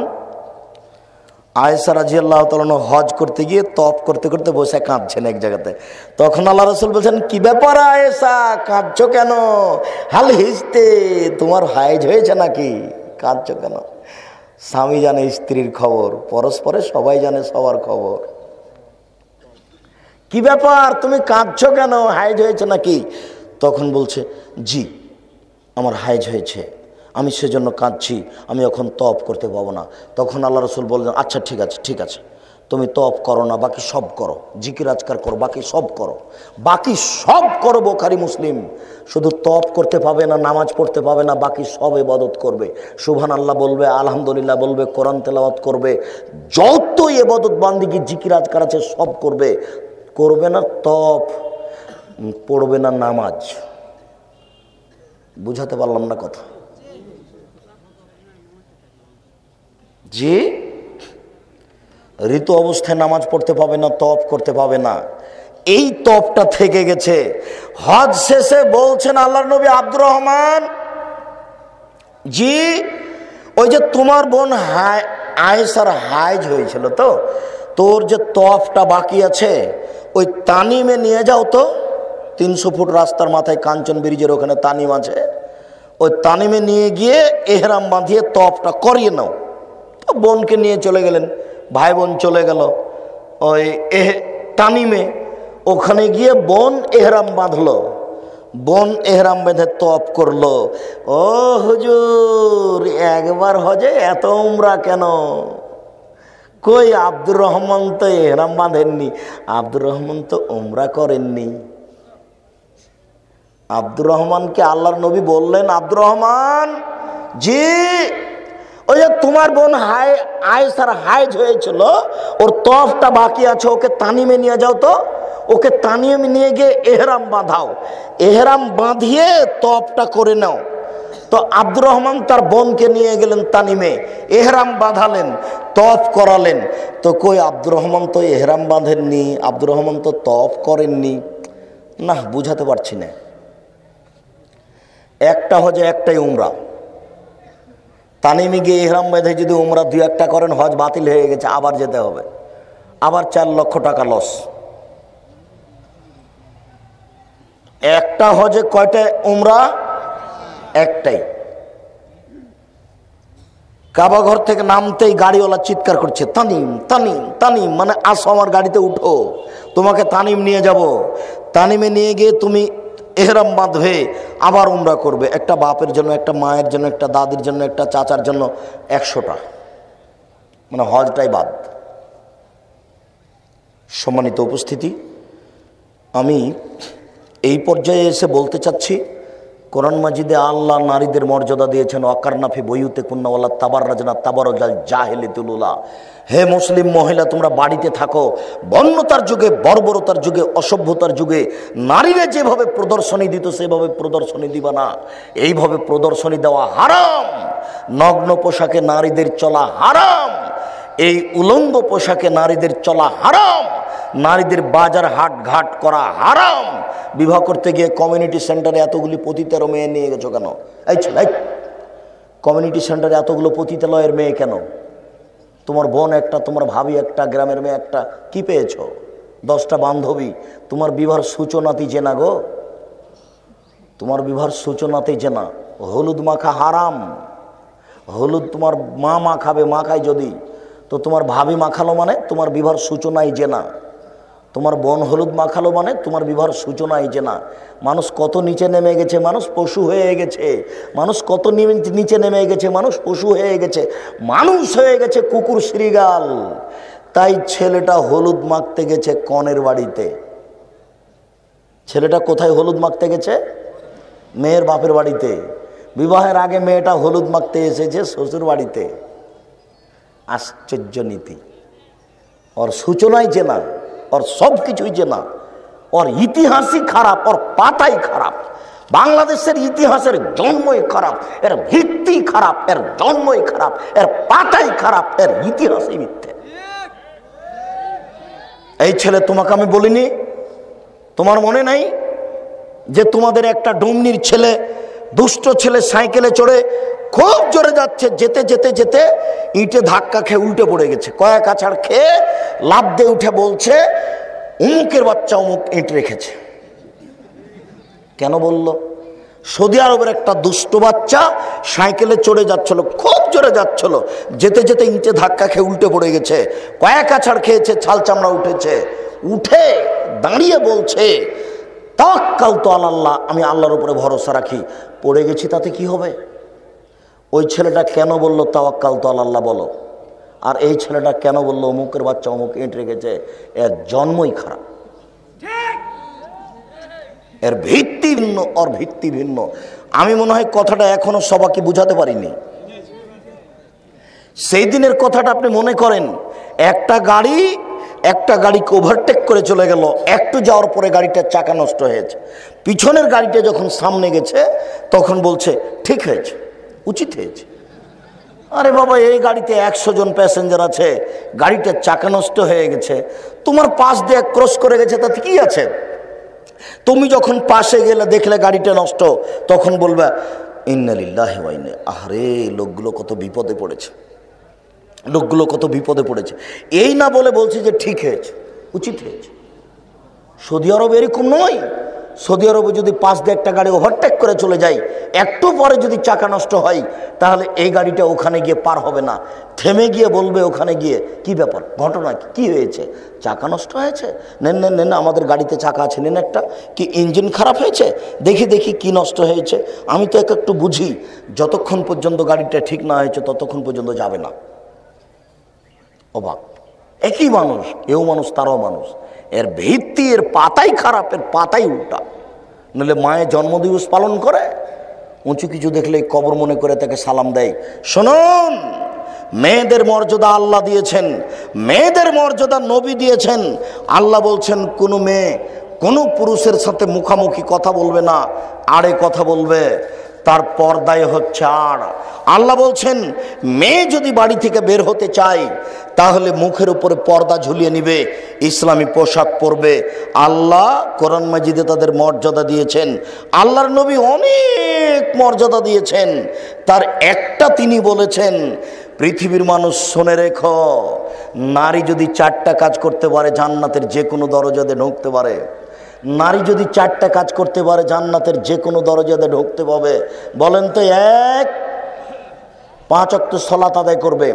আয়েশা রাদিয়াল্লাহু তাআলা হজ করতে গিয়ে তপ করতে করতে বসে কাঁদছেন এক জায়গাতে। তখন আল্লাহ রাসূল বলছেন কি ব্যাপার আয়েশা, কাঁদছো কেন? হাল হিজতে, তোমার হায়েজ হয়েছে নাকি, কাঁদছো কেন? স্বামী জানে স্ত্রীর খবর, পরস্পরে সবাই জানে সবার খবর। কি ব্যাপার, তুমি কাঁদছো কেন, হায়েজ হয়েছে নাকি? তখন বলছে জি আমার হায়েজ হয়েছে, আমি সেজন্য কাঁদছি, আমি এখন তপ করতে পাবো না। তখন আল্লাহ রাসূল বললেন আচ্ছা ঠিক আছে ঠিক আছে, তুমি তপ করো না, বাকি সব করো, জিকির আজকার করো, বাকি সব করো, বাকি সব করো। বুখারী মুসলিম। শুধু তপ করতে পাবে না, নামাজ পড়তে পাবে না, বাকি সব ইবাদত করবে, সুবহানাল্লাহ বলবে, আলহামদুলিল্লাহ বলবে, কোরআন তেলাওয়াত করবে, যত ইবাদত বান্দিগি জিকির আজকার আছে সব করবে। করবে না তপ, পড়বে না নামাজ। বুঝাতে পারলাম না কথা? জি, ঋতু অবস্থায় নামাজ পড়তে পাবে না, তপ করতে পাবে না, এই তপটা থেকে গেছে। হজ শেষে বলছেন আল্লাহর নবী আব্দুর রহমান, জি ওই যে তোমার বোন আয়েশার হায়েজ হয়েছিল, তো তোর যে তপটা বাকি আছে ওই তানিমে নিয়ে যাও তো, 300 ফুট রাস্তার মাথায় কাঞ্চন ব্রিজের ওখানে তানিম আছে, ওই তানিমে নিয়ে গিয়ে এহরাম বাঁধিয়ে তপটা করিয়ে নাও। তো বোনকে নিয়ে চলে গেলেন, ভাই বোন চলে গেল ওই তানিমে, ওখানে গিয়ে বোন এহরাম বাঁধলো, বোন এহরাম বেঁধে তপ করলো। ও হুজুর, একবার হজে এত উমরা কেন? কই আব্দুর রহমান তো এহরাম বাঁধেননি, আব্দুর রহমান তো উমরা করেননি। আব্দুর রহমানকে আল্লাহর নবী বললেন আব্দুর রহমান, জি ওই যে তোমার বোন আয়েশার হায়েজ হয়েছিল, ওর তফটা বাকি আছে, ওকে তানিমে নিয়ে যাও তো, ওকে তানিমে নিয়ে গিয়ে এহরাম বাঁধাও, এহরাম বাঁধিয়ে তফটা করে নাও। তো আব্দুর রহমান তার বোনকে নিয়ে গেলেন তানিমে, এহরাম বাঁধালেন, তফ করালেন। তো কই আব্দুর রহমান তো এহরাম বাঁধেননি, আব্দুর রহমান তো তফ করেননি। না, বুঝাতে পারছি না। একটা হজে একটাই উমরা, তানিমে গিয়ে ইহরাম বেঁধে যদি উমরা 2-1টা করেন, হজ বাতিল হয়ে গেছে, আবার যেতে হবে, আবার 4 লক্ষ টাকা লস। একটা হজে কয়টা উমরা? একটাই। কাবা ঘর থেকে নামতেই গাড়িওয়ালা চিৎকার করছে, তানিম তানিম তানিম, মানে আসো আমার গাড়িতে উঠো, তোমাকে তানিম নিয়ে যাব। তানিমে নিয়ে গিয়ে তুমি এহরাম বাঁধবে, আবার উমরা করবে। একটা বাপের জন্য, একটা মায়ের জন্য, একটা দাদির জন্য, একটা চাচার জন্য 100টা, মানে হজটাই বাদ। সম্মানিত উপস্থিতি, আমি এই পর্যায়ে এসে বলতে চাচ্ছি, কোরআন মাজিদে আল্লাহ নারীদের মর্যাদা দিয়েছেন, ওয়াকারনাফি বইউতে কুন্নাওয়ালা তাবাররাজনা তাবারুজাল জাহিলিয়াতুল উলা। হে মুসলিম মহিলা, তোমরা বাড়িতে থাকো। বন্যতার যুগে, বর্বরতার যুগে, অসভ্যতার যুগে নারীরা যেভাবে প্রদর্শনী দিত সেভাবে প্রদর্শনী দিবা না। এইভাবে প্রদর্শনী দেওয়া হারাম। নগ্ন পোশাকে নারীদের চলা হারাম। এই উলঙ্গ পোশাকে নারীদের চলা হারাম। নারীদের বাজার হাট ঘাট করা হারাম। বিবাহ করতে গিয়ে কমিউনিটি সেন্টারে এতগুলি পতিতার মেয়ে নিয়ে গেছো কেন? এই ছেলে, কমিউনিটি সেন্টারে এতগুলো পতিতালয়ের মেয়ে কেন? তোমার বোন একটা, তোমার ভাবি একটা, গ্রামের মেয়ে একটা, কি পেয়েছো? 10টা বান্ধবী। তোমার বিবাহের সূচনাতেই জেনা গো, তোমার বিবাহের সূচনাতেই জেনা। হলুদ মাখা হারাম। হলুদ তোমার মা মাখাবে, মাখায় যদি, তো তোমার ভাবি মাখালো মানে তোমার বিবাহের সূচনাই জেনা। তোমার বোন হলুদ মাখালো মানে তোমার বিবাহের সূচনাই জেনা। মানুষ কত নিচে নেমে গেছে, মানুষ পশু হয়ে গেছে। মানুষ কত নিচে নেমে গেছে, মানুষ পশু হয়ে গেছে, মানুষ হয়ে গেছে কুকুর শ্রীগাল। তাই ছেলেটা হলুদ মাখতে গেছে কনের বাড়িতে। ছেলেটা কোথায় হলুদ মাখতে গেছে? মেয়ের বাপের বাড়িতে। বিবাহের আগে মেয়েটা হলুদ মাখতে এসেছে শ্বশুর বাড়িতে। আশ্চর্য নীতি। ওর সূচনাই জেনা, ওর সব কিছুই জেনা, ওর ইতিহাসই খারাপ, ওর পাতাই খারাপ। বাংলাদেশের ইতিহাসের জন্মই খারাপ, এর ভিত্তি খারাপ, এর জন্মই খারাপ, এর পাতাই খারাপ, এর ইতিহাসই মিথ্যে। এই ছেলে, তোমাকে আমি বলিনি? তোমার মনে নাই যে তোমাদের একটা ডুমনির ছেলে, দুষ্ট ছেলে, সাইকেলে চড়ে খুব জোরে যাচ্ছে, যেতে যেতে যেতে ইটে ধাক্কা খেয়ে উল্টে পড়ে গেছে। কয়েক আছাড় খেয়ে লাফ দিয়ে উঠে বলছে, অমুকের বাচ্চা অমুক ইট রেখেছে। কেন বলল? সৌদি আরবের একটা দুষ্ট বাচ্চা সাইকেলে চড়ে যাচ্ছিল, খুব জোরে যাচ্ছিল, যেতে যেতে ইটে ধাক্কা খেয়ে উল্টে পড়ে গেছে। কয়েক আছাড় খেয়েছে, ছাল চামড়া উঠেছে। উঠে দাঁড়িয়ে বলছে, তাওয়াক্কালতু আলাল্লাহ, আমি আল্লাহর উপরে ভরসা রাখি। পড়ে গেছি, তাতে কি হবে? ওই ছেলেটা কেন বলল তাওয়াক্কালতু আলাল্লাহ বলো? আর এই ছেলেটা কেন বলল অমুকের বাচ্চা অমুক ইট রেখেছে? এর জন্মই খারাপ, এর ভিত্তি ভিন্ন, ওর ভিত্তি ভিন্ন। আমি মনে হয় কথাটা এখনো সবাইকে বুঝাতে পারিনি। সেই দিনের কথাটা আপনি মনে করেন, একটা গাড়িকে ওভারটেক করে চলে গেল, একটু যাওয়ার পরে গাড়িটার চাকা নষ্ট হয়েছে। পিছনের গাড়িটা যখন সামনে গেছে তখন বলছে ঠিক হয়েছে, উচিত হয়েছে। আরে বাবা, এই গাড়িতে 100 জন প্যাসেঞ্জার আছে, গাড়িটার চাকা নষ্ট হয়ে গেছে, তোমার পাশ দিয়ে ক্রস করে গেছে, তাতে কি আছে? তুমি যখন পাশে গেলে দেখলে গাড়িটা নষ্ট, তখন বলবে ইন্না লিল্লাহি ওয়া ইন্না, আরে লোকগুলো কত বিপদে পড়েছে, লোকগুলো কত বিপদে পড়েছে। এই না বলে বলছে যে ঠিক হয়েছে, উচিত হয়েছে। সৌদি আরব এরকম নয়। সৌদি আরবে যদি পাশ দিয়ে একটা গাড়ি ওভারটেক করে চলে যায়, একটু পরে যদি চাকা নষ্ট হয়, তাহলে এই গাড়িটা ওখানে গিয়ে পার হবে না, থেমে গিয়ে বলবে ওখানে গিয়ে, কি ব্যাপার, ঘটনা কি হয়েছে? চাকা নষ্ট হয়েছে, নেন নেন নেন, আমাদের গাড়িতে চাকা আছে, নেন একটা। কি ইঞ্জিন খারাপ হয়েছে? দেখি দেখি কি নষ্ট হয়েছে, আমি তো একটু বুঝি। যতক্ষণ পর্যন্ত গাড়িটা ঠিক না হয়েছে ততক্ষণ পর্যন্ত যাবে না। অবাক। একই মানুষ, এও মানুষ তারাও মানুষ। এর ভিত্তি, এর পাতাই খারাপ, এর পাতাই উল্টা। নাহলে মায়ের জন্মদিবস পালন করে, উঁচু কিছু দেখলে কবর মনে করে তাকে সালাম দেয়। শুনুন, মেয়েদের মর্যাদা আল্লাহ দিয়েছেন, মেয়েদের মর্যাদা নবী দিয়েছেন। আল্লাহ বলছেন কোনো মেয়ে কোনো পুরুষের সাথে মুখামুখি কথা বলবে না, আড়ে কথা বলবে, তার পর্দায় হচ্ছে। আর আল্লাহ বলছেন মেয়ে যদি বাড়ি থেকে বের হতে চায় তাহলে মুখের উপরে পর্দা ঝুলিয়ে নিবে, ইসলামী পোশাক পরবে। আল্লাহ কোরআন মাজিদে তাদের মর্যাদা দিয়েছেন, আল্লাহর নবী অনেক মর্যাদা দিয়েছেন। তার একটা তিনি বলেছেন, পৃথিবীর মানুষ শুনে রেখো, নারী যদি 4টা কাজ করতে পারে জান্নাতের যে কোনো দরজাতে ঢুকতে পারে। নারী যদি 4টা কাজ করতে পারে জান্নাতের যে কোনো দরজাতে ঢুকতে পাবে। বলেন তো? 1, 5 ওয়াক্ত সালাত আদায় করবে।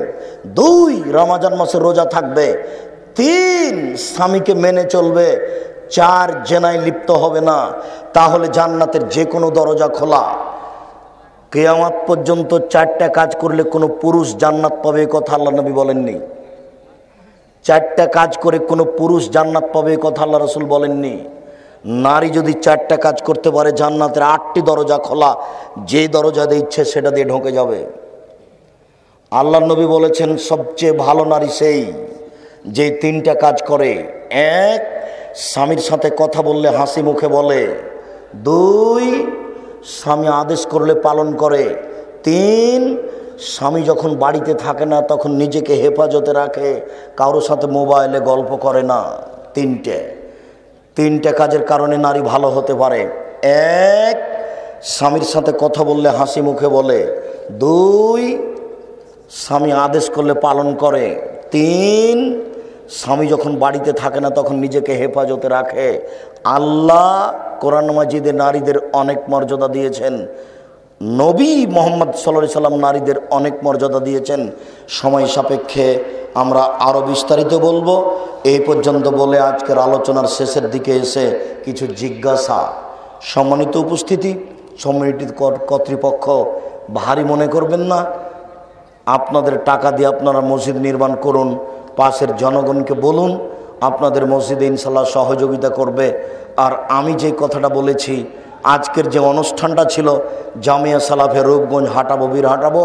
2, রমজান মাসে রোজা থাকবে। 3, স্বামীকে মেনে চলবে। 4, জেনায় লিপ্ত হবে না। তাহলে জান্নাতের যে কোনো দরজা খোলা। কিয়ামত পর্যন্ত 4টা কাজ করলে কোনো পুরুষ জান্নাত পাবে, এ কথা আল্লাহ নবী বলেননি। 4টা কাজ করে কোনো পুরুষ জান্নাত পাবে, এ কথা আল্লাহ রাসূল বলেননি। নারী যদি 4টা কাজ করতে পারে জান্নাতের 8টি দরজা খোলা, যে দরজা দিয়ে ইচ্ছে সেটা দিয়ে ঢুকে যাবে। আল্লাহ নবী বলেছেন সবচেয়ে ভালো নারী সেই যে 3টা কাজ করে। 1, স্বামীর সাথে কথা বললে হাসি মুখে বলে। 2, স্বামী আদেশ করলে পালন করে। 3, স্বামী যখন বাড়িতে থাকে না তখন নিজেকে হেফাজতে রাখে, কারোর সাথে মোবাইলে গল্প করে না। 3টে কাজের কারণে নারী ভালো হতে পারে। 1, স্বামীর সাথে কথা বললে হাসি মুখে বলে। 2, স্বামী আদেশ করলে পালন করে। 3, স্বামী যখন বাড়িতে থাকে না তখন নিজেকে হেফাজতে রাখে। আল্লাহ কোরআন মাজিদে নারীদের অনেক মর্যাদা দিয়েছেন, নবী মুহাম্মদ সাল্লাল্লাহু আলাইহি সাল্লাম নারীদের অনেক মর্যাদা দিয়েছেন। সময় সাপেক্ষে আমরা আরও বিস্তারিত বলবো। এই পর্যন্ত বলে আজকের আলোচনার শেষের দিকে এসে কিছু জিজ্ঞাসা। সম্মানিত উপস্থিতি, সম্মানিত কর্তৃপক্ষ, ভারী মনে করবেন না। আপনাদের টাকা দিয়ে আপনারা মসজিদ নির্মাণ করুন, পাশের জনগণকে বলুন আপনাদের মসজিদে ইনশাল্লাহ সহযোগিতা করবে। আর আমি যে কথাটা বলেছি, আজকের যে অনুষ্ঠানটা ছিল জামিয়া সালাফে রূপগঞ্জ হাঁটাবো বীর হাঁটাবো,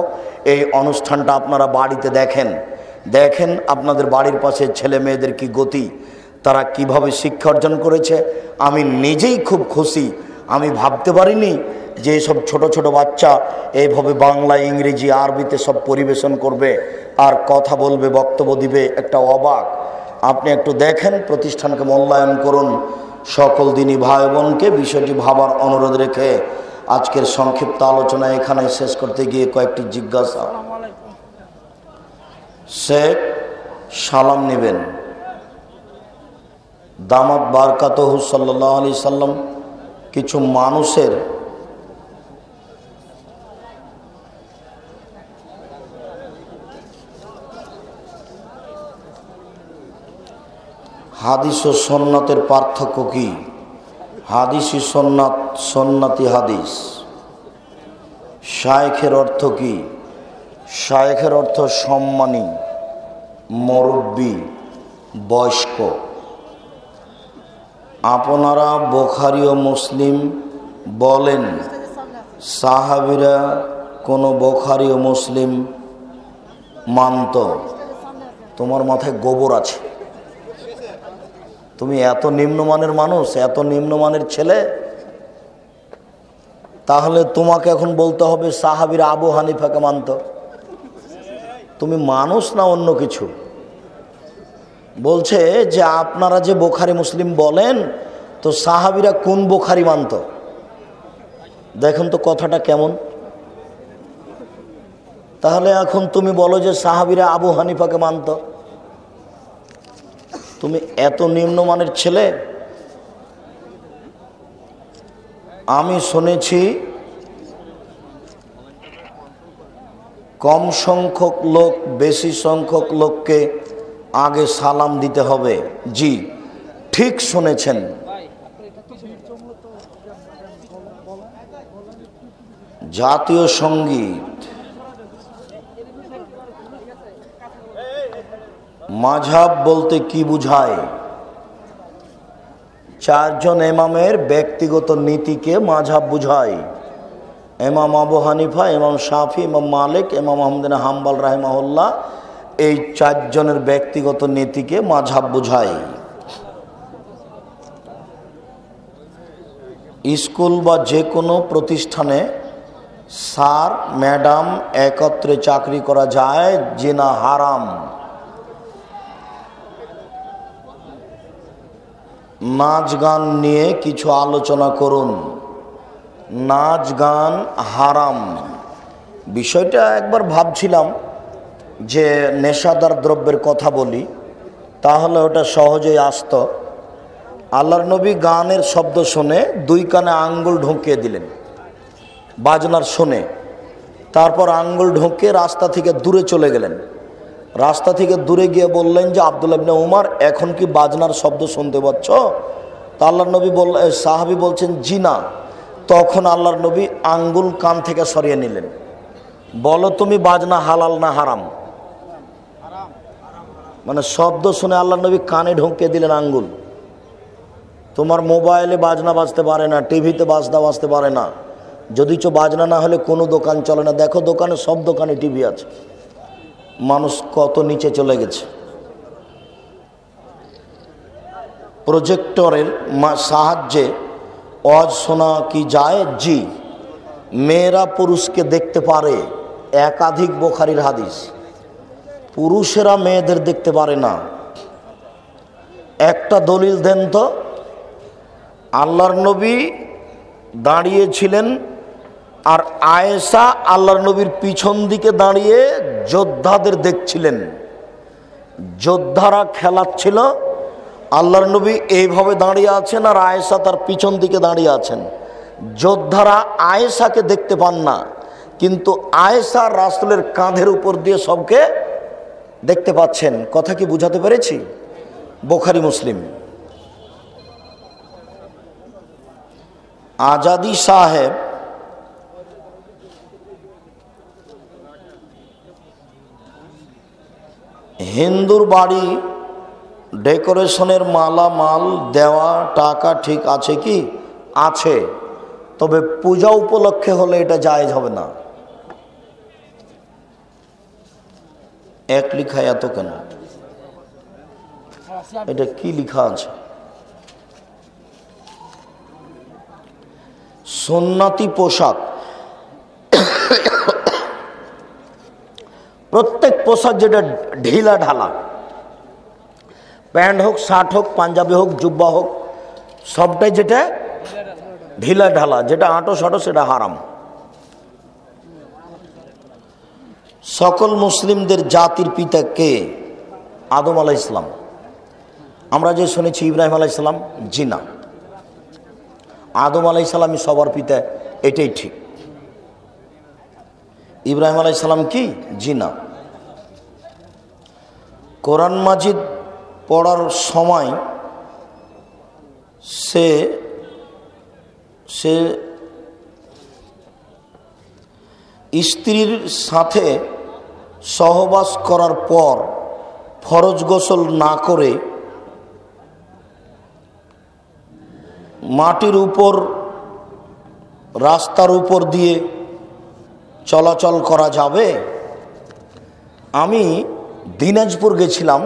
এই অনুষ্ঠানটা আপনারা বাড়িতে দেখেন আপনাদের বাড়ির পাশে ছেলে মেয়েদের কি গতি, তারা কিভাবে শিক্ষা অর্জন করেছে। আমি নিজেই খুব খুশি। আমি ভাবতে পারিনি যে সব ছোট ছোট বাচ্চা এইভাবে বাংলা, ইংরেজি, আরবিতে সব পরিবেশন করবে আর কথা বলবে, বক্তব্য দিবে। একটা অবাক। আপনি একটু দেখেন, প্রতিষ্ঠানকে মূল্যায়ন করুন। সকল দিনই ভাই বোনকে বিষয়টি ভাবার অনুরোধ রেখে আজকের সংক্ষিপ্ত আলোচনা এখানে শেষ করতে গিয়ে কয়েকটি জিজ্ঞাসা। শেখ সালাম নেবেন। দামাত বারকাতুহু সাল্লাল্লাহু আলাইহি সাল্লাম কিছু মানুষের হাদিস ও সুন্নাতের পার্থক্য কি? হাদিসি সুন্নাত, সুন্নতি হাদিস। শায়েখের অর্থ কি? শায়েখের অর্থ সম্মানী, মুরব্বী, বয়স্ক। আপনারা বুখারী ও মুসলিম বলেন, সাহাবীরা কোনো বুখারী ও মুসলিম মানত? তোমার মাথায় গোবর আছে। তুমি এত নিম্নমানের মানুষ, এত নিম্নমানের ছেলে, তাহলে তোমাকে এখন বলতে হবে সাহাবীরা আবু হানিফাকে মানত? তুমি মানুষ না অন্য কিছু? বলছে যে আপনারা যে বুখারী মুসলিম বলেন, তো সাহাবীরা কোন বুখারী মানত? দেখুন তো কথাটা কেমন। তাহলে এখন তুমি বলো যে সাহাবীরা আবু হানিফাকে মানত? তুমি এত নিম্নমানের ছেলে। আমি শুনেছি কম সংখ্যক লোক বেশি সংখ্যক লোককে আগে সালাম দিতে হবে। জি, ঠিক শুনেছেন। জাতীয় সঙ্গীত, মাযহাব বলতে কি বুঝায়? 4 জন ইমামের ব্যক্তিগত নীতিকে মাযহাব বুঝায়। ইমাম আবু হানিফা, ইমাম শাফি, ইমাম মালিক, ইমাম আহমদ বিন হাম্বল রাহিমাহুল্লাহ, এই 4 জনের ব্যক্তিগত নীতিকে মাযহাব বুঝায়। স্কুল বা যে কোনো প্রতিষ্ঠানে স্যার ম্যাডাম একত্রে চাকরি করা যায় যে না হারাম? নাচ গান নিয়ে কিছু আলোচনা করুন। নাচ গান হারাম। বিষয়টা একবার ভাবছিলাম যে নেশাদার দ্রব্যের কথা বলি, তাহলে ওটা সহজেই আসত। আল্লাহর নবী গানের শব্দ শুনে দুই কানে আঙ্গুল ঢুকিয়ে দিলেন বাজনার শুনে, তারপর আঙ্গুল ঢুকিয়ে রাস্তা থেকে দূরে চলে গেলেন। রাস্তা থেকে দূরে গিয়ে বললেন যে আব্দুল্লাহ ইবনে উমর, এখন কি বাজনার শব্দ শুনতে পাচ্ছ? তা আল্লাহর নবী সাহাবী বলছেন জি না। তখন আল্লাহর নবী আঙ্গুল কান থেকে সরিয়ে নিলেন। বলো তুমি বাজনা হালাল না হারাম? মানে শব্দ শুনে আল্লাহর নবী কানে ঢুকিয়ে দিলেন আঙ্গুল। তোমার মোবাইলে বাজনা বাজতে পারে না, টিভিতে বাজনা বাজতে পারে না, যদিচ বাজনা না হলে কোনো দোকান চলে না। দেখো দোকানে, সব দোকানে টিভি আছে। মানুষ কত নিচে চলে গেছে। প্রজেক্টরের সাহায্যে ওয়াজ শোনা কি যায়? জি। মেয়েরা পুরুষকে দেখতে পারে, একাধিক বুখারীর হাদিস। পুরুষেরা মেয়েদের দেখতে পারে না। একটা দলিল দেন তো। আল্লাহর নবী দাঁড়িয়েছিলেন আর আয়েশা আল্লাহর নবীর পিছন দিকে দাঁড়িয়ে যোদ্ধাদের দেখছিলেন। যোদ্ধারা খেলাচ্ছিল, আল্লাহর নবী এইভাবে দাঁড়িয়ে আছেন আর আয়েশা তার পিছন দিকে দাঁড়িয়ে আছেন। যোদ্ধারা আয়েশাকে দেখতে পান না, কিন্তু আয়েশা রাসূলের কাঁধের উপর দিয়ে সবকে দেখতে পাচ্ছেন। কথা কি বুঝাতে পেরেছি? বুখারী মুসলিম। আজাদি সাহেব হিন্দুর বাড়ি ডেকোরেশনের মালামাল দেওয়া টাকা ঠিক আছে কি? আছে, তবে পূজা উপলক্ষে হলে এটা জায়েজ হবে না। এক লিখা এত কেন? এটা কি লিখা আছে? সুন্নতি পোশাক। প্রত্যেক পোশাক যেটা ঢিলা ঢালা, প্যান্ট হোক, শার্ট হোক, পাঞ্জাবি হোক, জুব্বা হোক, সবটাই যেটা ঢিলা ঢালা, যেটা আঁটো সাঁটো, সেটা হারাম। সকল মুসলিমদের জাতির পিতা কে? আদম আলাইহিস সালাম। আমরা যে শুনেছি ইব্রাহিম আলাইহিস সালাম, জি না। আদম আলাইহিস সালামই সবার পিতা, এটাই ঠিক। ইব্রাহিম আলাইহিস সালাম কি? জি না। কোরআন মাজিদ পড়ার সময় সে স্ত্রীর সাথে সহবাস করার পর ফরজ গোসল না করে মাটির উপর, রাস্তার উপর দিয়ে চলাচল করা যাবে? আমি দিনাজপুর গেছিলাম,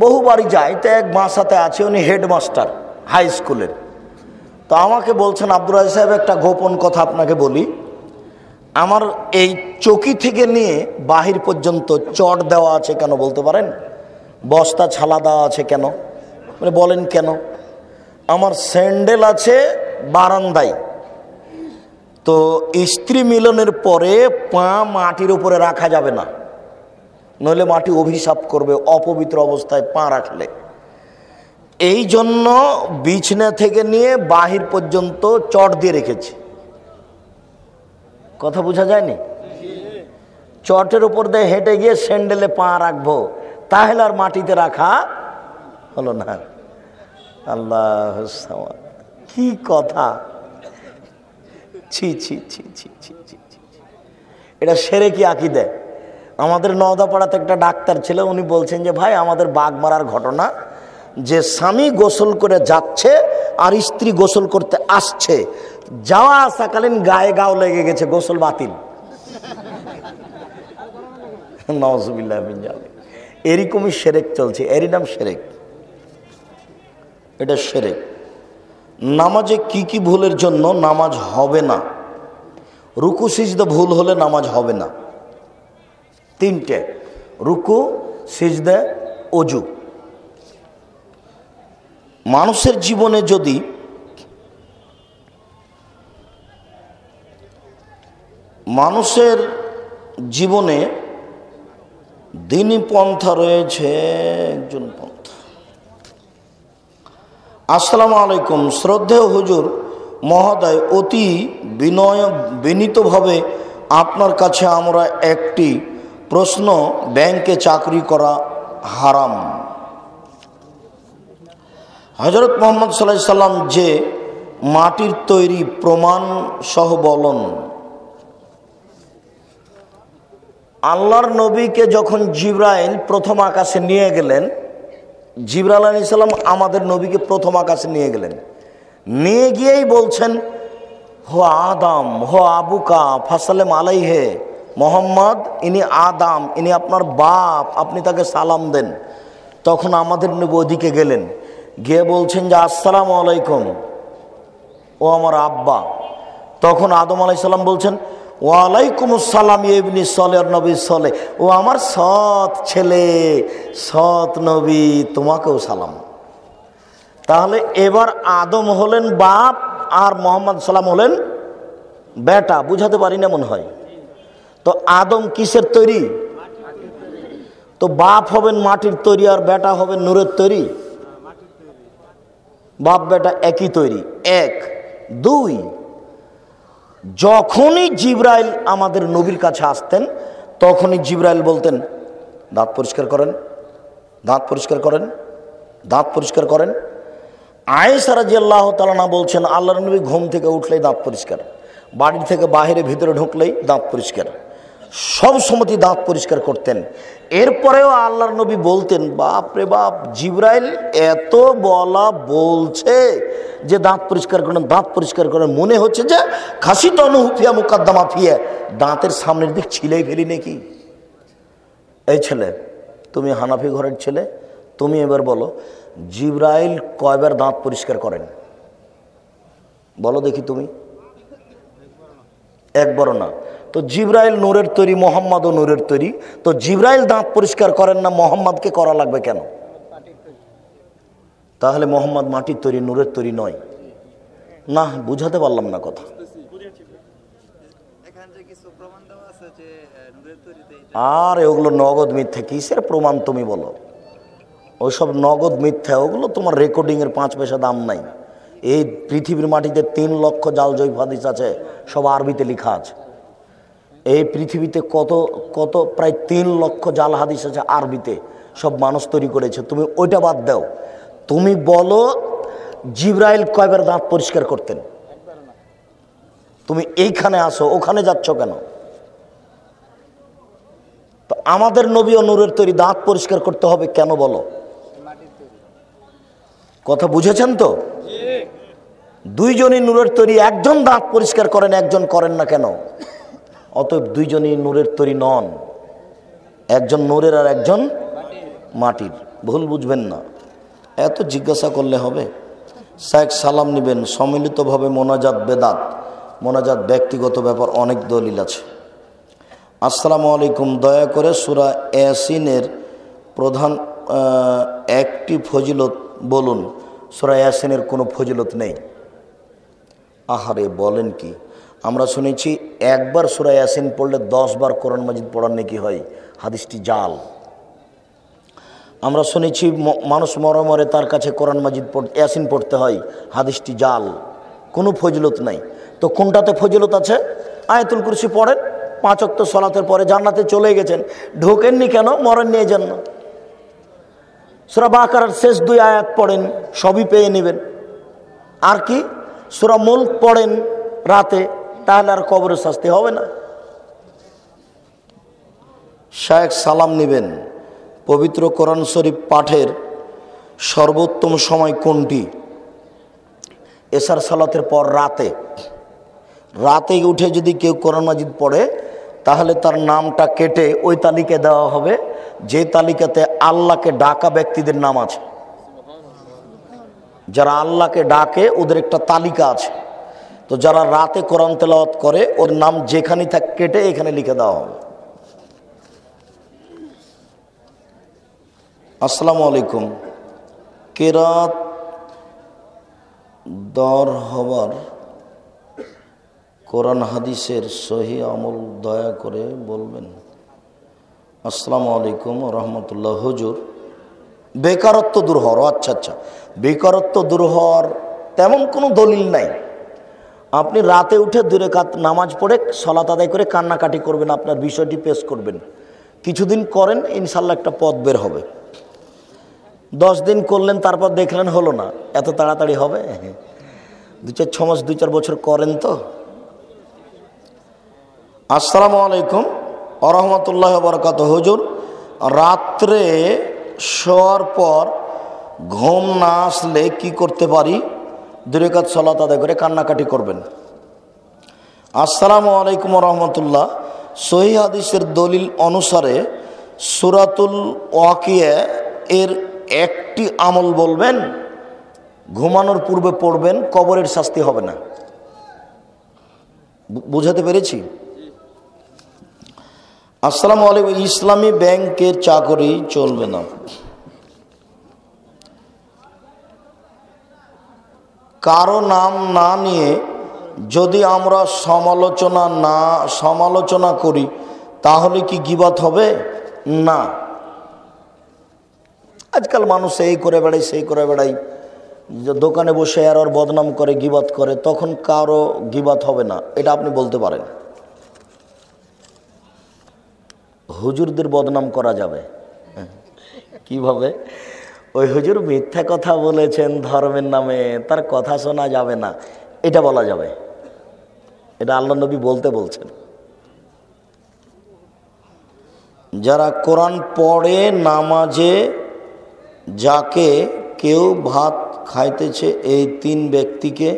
বহুবারই যাই। তো এক মার সাথে আছে, উনি হেডমাস্টার হাই স্কুলের। তো আমাকে বলছেন, আব্দুর রাজ্জাক সাহেব, একটা গোপন কথা আপনাকে বলি। আমার এই চকি থেকে নিয়ে বাহির পর্যন্ত চট দেওয়া আছে কেন বলতে পারেন? বস্তা ছালা দেওয়া আছে কেন? মানে বলেন কেন? আমার স্যান্ডেল আছে বারান্দায়, তো স্ত্রী মিলনের পরে পা মাটির উপরে রাখা যাবে না, নইলে মাটি অভিশাপ করবে অপবিত্র অবস্থায় পা রাখলে। এই জন্য বিছনা থেকে নিয়ে বাহির পর্যন্ত চট দিয়ে রেখেছি। কথা বোঝা যায়নি? চটের উপর দিয়ে হেঁটে গিয়ে স্যান্ডেলে পা রাখবো, তাহলে আর মাটিতে রাখা হলো না। আল্লাহ, কি কথা! ছি ছি ছি ছি ছি ছি। এটা শিরকি আকীদা। আমাদের নওদাপাড়াতে একটা ডাক্তার ছিল, উনি বলছেন যে ভাই, আমাদের বাগমারার ঘটনা, যে স্বামী গোসল করে যাচ্ছে আর স্ত্রী গোসল করতে আসছে, যাওয়া আসাকালীন গায়ে গাও লেগে গেছে, গোসল বাতিল। নাউজুবিল্লাহ মিন যালিক। এরকমই শিরক চলছে, এরই নাম শিরক। এটা শিরক। নামাজে কি কি ভুলের জন্য নামাজ হবে না? রুকু সিজদা ভুল হলে নামাজ হবে না। তিনটে: রুকু, সিজদা, অজু। মানুষের জীবনে যদি দ্বীনি পন্থা রয়েছে একজন পন্থা। আসসালামু আলাইকুম, শ্রদ্ধেয় হুজুর মহোদয়, অতি বিনীতভাবে আপনার কাছে আমরা একটি প্রশ্ন, ব্যাংকে চাকরি করা হারাম? হযরত মুহাম্মদ সাল্লাল্লাহু আলাইহি সাল্লাম যে মাটির তৈরি প্রমাণ সহ বলুন। আল্লাহর নবীকে যখন জিবরাইল প্রথম আকাশে নিয়ে গেলেন, জিবরাইল আলাইহিস সালাম আমাদের নবীকে প্রথম আকাশে নিয়ে গেলেন, নিয়ে গিয়েই বলছেন, হো আদম হো আবুকা ফাসাল্লাম আলাইহে, মোহাম্মদ ইনি আদম, ইনি আপনার বাপ, আপনি তাকে সালাম দেন। তখন আমাদের নবী ওদিকে গেলেন, গিয়ে বলছেন যে আসসালামু আলাইকুম, ও আমার আব্বা। তখন আদম আলাইহিস সালাম বলছেন, ওয়ালাইকুম আসসালাম ইবনি সলেহ নবী সলেহ, ও আমার সৎ ছেলে, সৎ নবী, তোমাকেও সালাম। তাহলে এবার আদম হলেন বাপ আর মোহাম্মদ সালাম হলেন বেটা। বুঝাতে পারি না মনে হয়? তো আদম কিসের তৈরি? তো বাপ হবেন মাটির তৈরি আর বেটা হবেন নূরের তৈরি। বাপ বেটা একই তৈরি। এক। দুই, যখনই জিবরাইল আমাদের নবীর কাছে আসতেন তখনই জিবরাইল বলতেন, দাঁত পরিষ্কার করেন, দাঁত পরিষ্কার করেন, দাঁত পরিষ্কার করেন। আয়েশা রাদিয়াল্লাহু তাআলা আনহা বলছেন, আল্লাহর নবী ঘুম থেকে উঠলেই দাঁত পরিষ্কার, বাড়ি থেকে বাইরে ভিতরে ঢুকলেই দাঁত পরিষ্কার, সব সময়ই দাঁত পরিষ্কার করতেন। এরপরেও আল্লাহর নবী বলতেন, বাপ রে বাপ, জিবরাইল এত বলা বলছে যে দাঁত পরিষ্কার করেন, দাঁত পরিষ্কার করেন, মনে হচ্ছে যে খাসি তনুফিয়া মুকাদ্দামা ফিয়া, দাঁতের সামনের দিক ছিলেই ফেলি নাকি। এই ছেলে, তুমি হানাফি ঘরের ছেলে, তুমি এবার বলো জিবরাইল কয়বার দাঁত পরিষ্কার করেন? বলো দেখি তুমি। একবারও না। তো জিবরাইল নূরের তৈরি, মোহাম্মদও নূরের তৈরি, তো জিবরাইল দাঁত পরিষ্কার করেন না, মোহাম্মদকে করা লাগবে কেন? তাহলে মোহাম্মদ মাটির তৈরি, নূরের তৈরি নয়। না, বুঝাতে পারলাম না কথা। আর ওগুলো নগদ মিথ্যা। কিসের প্রমাণ তুমি বলো? ওইসব নগদ মিথ্যা, ওগুলো তোমার রেকর্ডিংয়ের 5 পয়সা দাম নাই। এই পৃথিবীর মাটিতে 3 লক্ষ জাল জৈব হাদিস আছে, সব আরবিতে লেখা আছে। এই পৃথিবীতে কত কত প্রায় 3 লক্ষ জাল হাদিস আছে আরবিতে, সব মানুষ তৈরি করেছে। তুমি ওইটা বাদ দাও, তুমি বলো জিবরাইল কয়বার দাঁত পরিষ্কার করতেন? তুমি এইখানে আসো, ওখানে যাচ্ছ কেন? তো আমাদের নবী ও নূরের তৈরি, দাঁত পরিষ্কার করতে হবে কেন বলো? কথা বুঝেছেন তো? দুইজনই নূরের তৈরি, একজন দাঁত পরিষ্কার করেন, একজন করেন না কেন? অতএব দুইজনই নূরের তৈরি নন, একজন নূরের আর একজন মাটির। ভুল বুঝবেন না, এত জিজ্ঞাসা করলে হবে? শায়েখ সালাম নেবেন, সম্মিলিতভাবে মোনাজাত বেদাত, মোনাজাত ব্যক্তিগত ব্যাপার, অনেক দলিল আছে। আসসালামু আলাইকুম, দয়া করে সূরা ইয়াসিনের প্রধান একটি ফজিলত বলুন। সূরা ইয়াসিনের কোনো ফজিলত নেই। আহারে বলেন কি? আমরা শুনেছি একবার সূরা ইয়াসিন পড়লে 10 বার কোরআন মাজিদ পড়ার নেকি হয়, হাদিসটি জাল। আমরা শুনেছি মানুষ মরে মরে তার কাছে কোরআন মাজিদ ইয়াসিন পড়তে হয়, হাদিসটি জাল, কোনো ফজিলত নাই। তো কোনটাতে ফজিলত আছে? আয়াতুল কুরসি পড়েন, 5 ওয়াক্ত সালাতের পরে জান্নাতে চলে গেছেন, ঢোকেননি কেন? মরেন নিয়ে যান না। সূরা বাকারার শেষ 2 আয়াত পড়েন, সবই পেয়ে নেবেন। আর কি? সূরা মুলক পড়েন রাতে, তাহলে আর কবরের শাস্তি হবে না। শায়েখ সালাম নেবেন, পবিত্র কোরআন শরীফ পাঠের সর্বোত্তম সময় কোনটি? এশার সালাতের পর রাতে। রাতে উঠে যদি কেউ কোরআন মাজিদ পড়ে তাহলে তার নামটা কেটে ওই তালিকায় দেওয়া হবে যে তালিকাতে আল্লাহকে ডাকা ব্যক্তিদের নাম আছে। যারা আল্লাহকে ডাকে ওদের একটা তালিকা আছে, তো যারা রাতে কোরআন তেলাওয়াত করে ওর নাম যেখানে থাক কেটে এখানে লিখে দেওয়া হবে। আসসালামু আলাইকুম, দর হবার কোরআন হাদিসের সহি আমল দয়া করে বলবেন। আসসালামু আলাইকুম রহমতুল্লাহ। হুজুর, বেকারত্ব দূর হওয়ার, আচ্ছা, বেকারত্ব দূর হওয়ার তেমন কোনো দলিল নাই। আপনি রাতে উঠে 2 রাকাত নামাজ পড়ে সালাত আদায় করে কান্নাকাটি করবেন, আপনার বিষয়টি পেশ করবেন। কিছুদিন করেন, ইনশাল্লাহ একটা পথ বের হবে। 10 দিন করলেন, তারপর দেখলেন হলো না, এত তাড়াতাড়ি হবে? 2-4 মাস 2-4 বছর করেন তো। আসসালামু আলাইকুম ওরহমতুল্লাহ বরকাত। হুজুর, রাত্রে শোয়ার পর ঘুম না আসলে কি করতে পারি? 2 রাকাত সালাত আদায় করে কান্নাকাটি করবেন। আসসালামু আলাইকুম রহমতুল্লাহ। সহিহ হাদিসের দলিল অনুসারে সূরাতুল ওয়াকিয়া এর একটি আমল বলবেন, ঘুমানোর পূর্বে পড়বেন, কবরের শাস্তি হবে না। বুঝাতে পেরেছি? আসসালামু আলাইকুম। ইসলামী ব্যাংকের চাকরি চলবে না, কারো নাম না নিয়ে যদি আমরা সমালোচনা করি তাহলে কি গীবত হবে? না। আজকাল মানুষ এই করে বেড়ায় সেই করে বেড়ায়, দোকানে বসে আর ওর বদনাম করে, গীবত করে, তখন কারো গীবত হবে না, এটা আপনি বলতে পারেন। হুজুরদের বদনাম করা যাবে কিভাবে? ওই হুজুর মিথ্যা কথা বলেছেন ধর্মের নামে, তার কথা শোনা যাবে না, এটা বলা যাবে। এটা আল্লাহ নবী বলছেন। যারা কোরআন পড়ে নামাজে যাকে কেউ ভাত খাইতেছে, এই 3 ব্যক্তিকে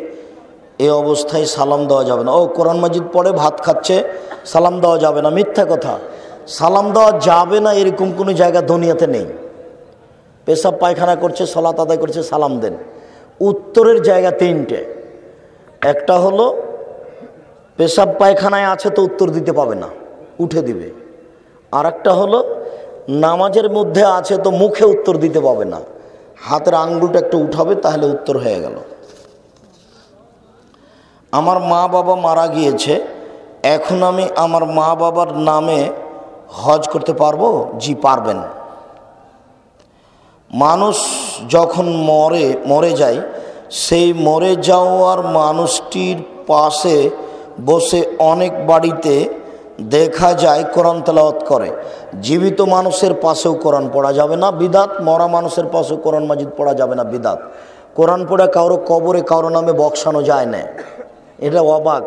এই অবস্থায় সালাম দেওয়া যাবে না। ও, কোরআন মাজিদ পড়ে ভাত খাচ্ছে, সালাম দেওয়া যাবে না, মিথ্যা কথা। সালাম দেওয়া যাবে না এরকম কোনো জায়গা দুনিয়াতে নেই। পেশাব পায়খানা করছে, সালাত আদায় করছে, সালাম দেন। উত্তরের জায়গা 3টে। একটা হলো পেশাব পায়খানায় আছে তো উত্তর দিতে পাবে না, উঠে দিবে। আর একটা হলো নামাজের মধ্যে আছে তো মুখে উত্তর দিতে পাবে না, হাতের আঙ্গুলটা একটু উঠাবে, তাহলে উত্তর হয়ে গেল। আমার মা বাবা মারা গিয়েছে, এখন আমি আমার মা বাবার নামে হজ করতে পারবো? জি, পারবেন। মানুষ যখন মরে যায়, সেই মরে যাওয়ার মানুষটির পাশে বসে অনেক বাড়িতে দেখা যায় কোরআন তেলাওয়াত করে। জীবিত মানুষের পাশেও কোরআন পড়া যাবে না, বিদাত। মরা মানুষের পাশেও কোরআন মাজিদ পড়া যাবে না, বিদাত। কোরআন পড়ে কারো কবরে কারো নামে বক্সানো যায় না, এটা অবাক।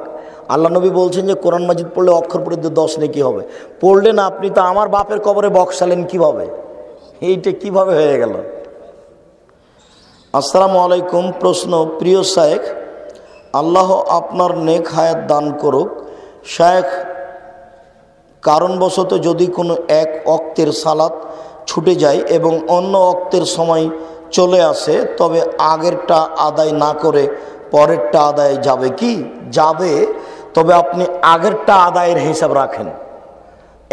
আল্লাহ নবী বলছেন যে কোরআন মাজিদ পড়লে অক্ষর পড়তে 10 নেকি হবে। পড়লেন আপনি, তো আমার বাপের কবরে বক্সালেন কিভাবে? এইটা কিভাবে হয়ে গেল? আসসালামু আলাইকুম। প্রশ্ন, প্রিয় শায়েখ, আল্লাহ আপনার নেক হায়াত দান করুক। শায়েখ, কারণবশত যদি কোনো এক ওয়াক্তের সালাত ছুটে যায় এবং অন্য ওয়াক্তের সময় চলে আসে, তবে আগেরটা আদায় না করে পরেরটা আদায় যাবে কি? যাবে, তবে আপনি আগেরটা আদায়ের হিসাব রাখেন।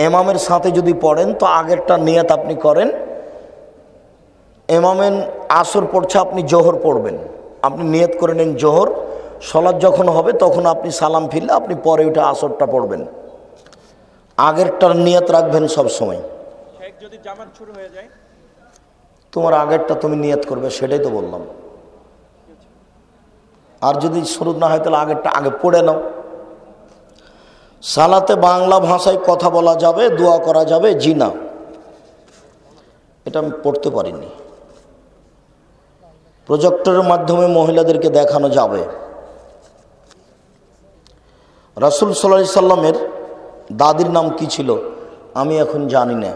ইমামের সাথে যদি পড়েন তো আগেরটা নিয়ত আপনি করেন। ইমামের আসর পড়ছে, আপনি জোহর পড়বেন, আপনি নিয়ত করে নেন জোহর। সালাত যখন হবে তখন আপনি সালাম ফিরলে আপনি পরে ওইটা আসরটা পড়বেন, আগেরটার নিয়ত রাখবেন সব সময়। যদি জামাত শুরু হয়ে যায়, তোমার আগেরটা তুমি নিয়ত করবে, সেটাই তো বললাম। আর যদি শুরু না হয় তাহলে আগেরটা আগে পড়ে নাও। সালাতে বাংলা ভাষায় কথা বলা যাবে, দোয়া করা যাবে? জি না, এটা আমি পড়তে পারিনি। প্রজেক্টরের মাধ্যমে মহিলাদেরকে দেখানো যাবে। রাসূল সাল্লাল্লাহু আলাইহি সাল্লামের দাদির নাম কি ছিল আমি এখন জানি না।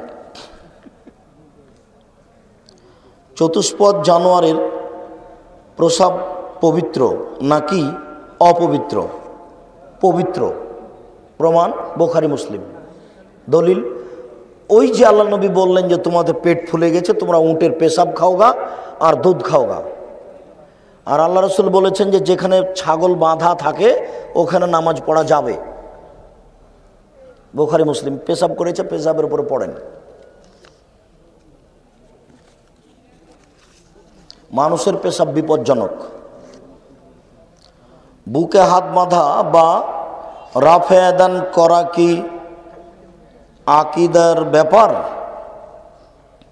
চতুষ্পদ জানোয়ারের প্রসাব পবিত্র নাকি অপবিত্র? পবিত্র। প্রমাণ বুখারী মুসলিম। দলিল, ওই যে আল্লাহ নবী বললেন যে তোমাদের পেট ফুলে গেছে, তোমরা উটের পেশাব খাওগা আর দুধ খাওগা। আর আল্লাহ রসুল বলেছেন যে যেখানে ছাগল বাঁধা থাকে ওখানে নামাজ পড়া যাবে। বুখারী মুসলিম। পেশাব করেছে, পেশাবের উপরে পড়েন। মানুষের পেশাব বিপজ্জনক। বুকে হাত বাঁধা বা রাফে আদান করা কি আকিদার ব্যাপার?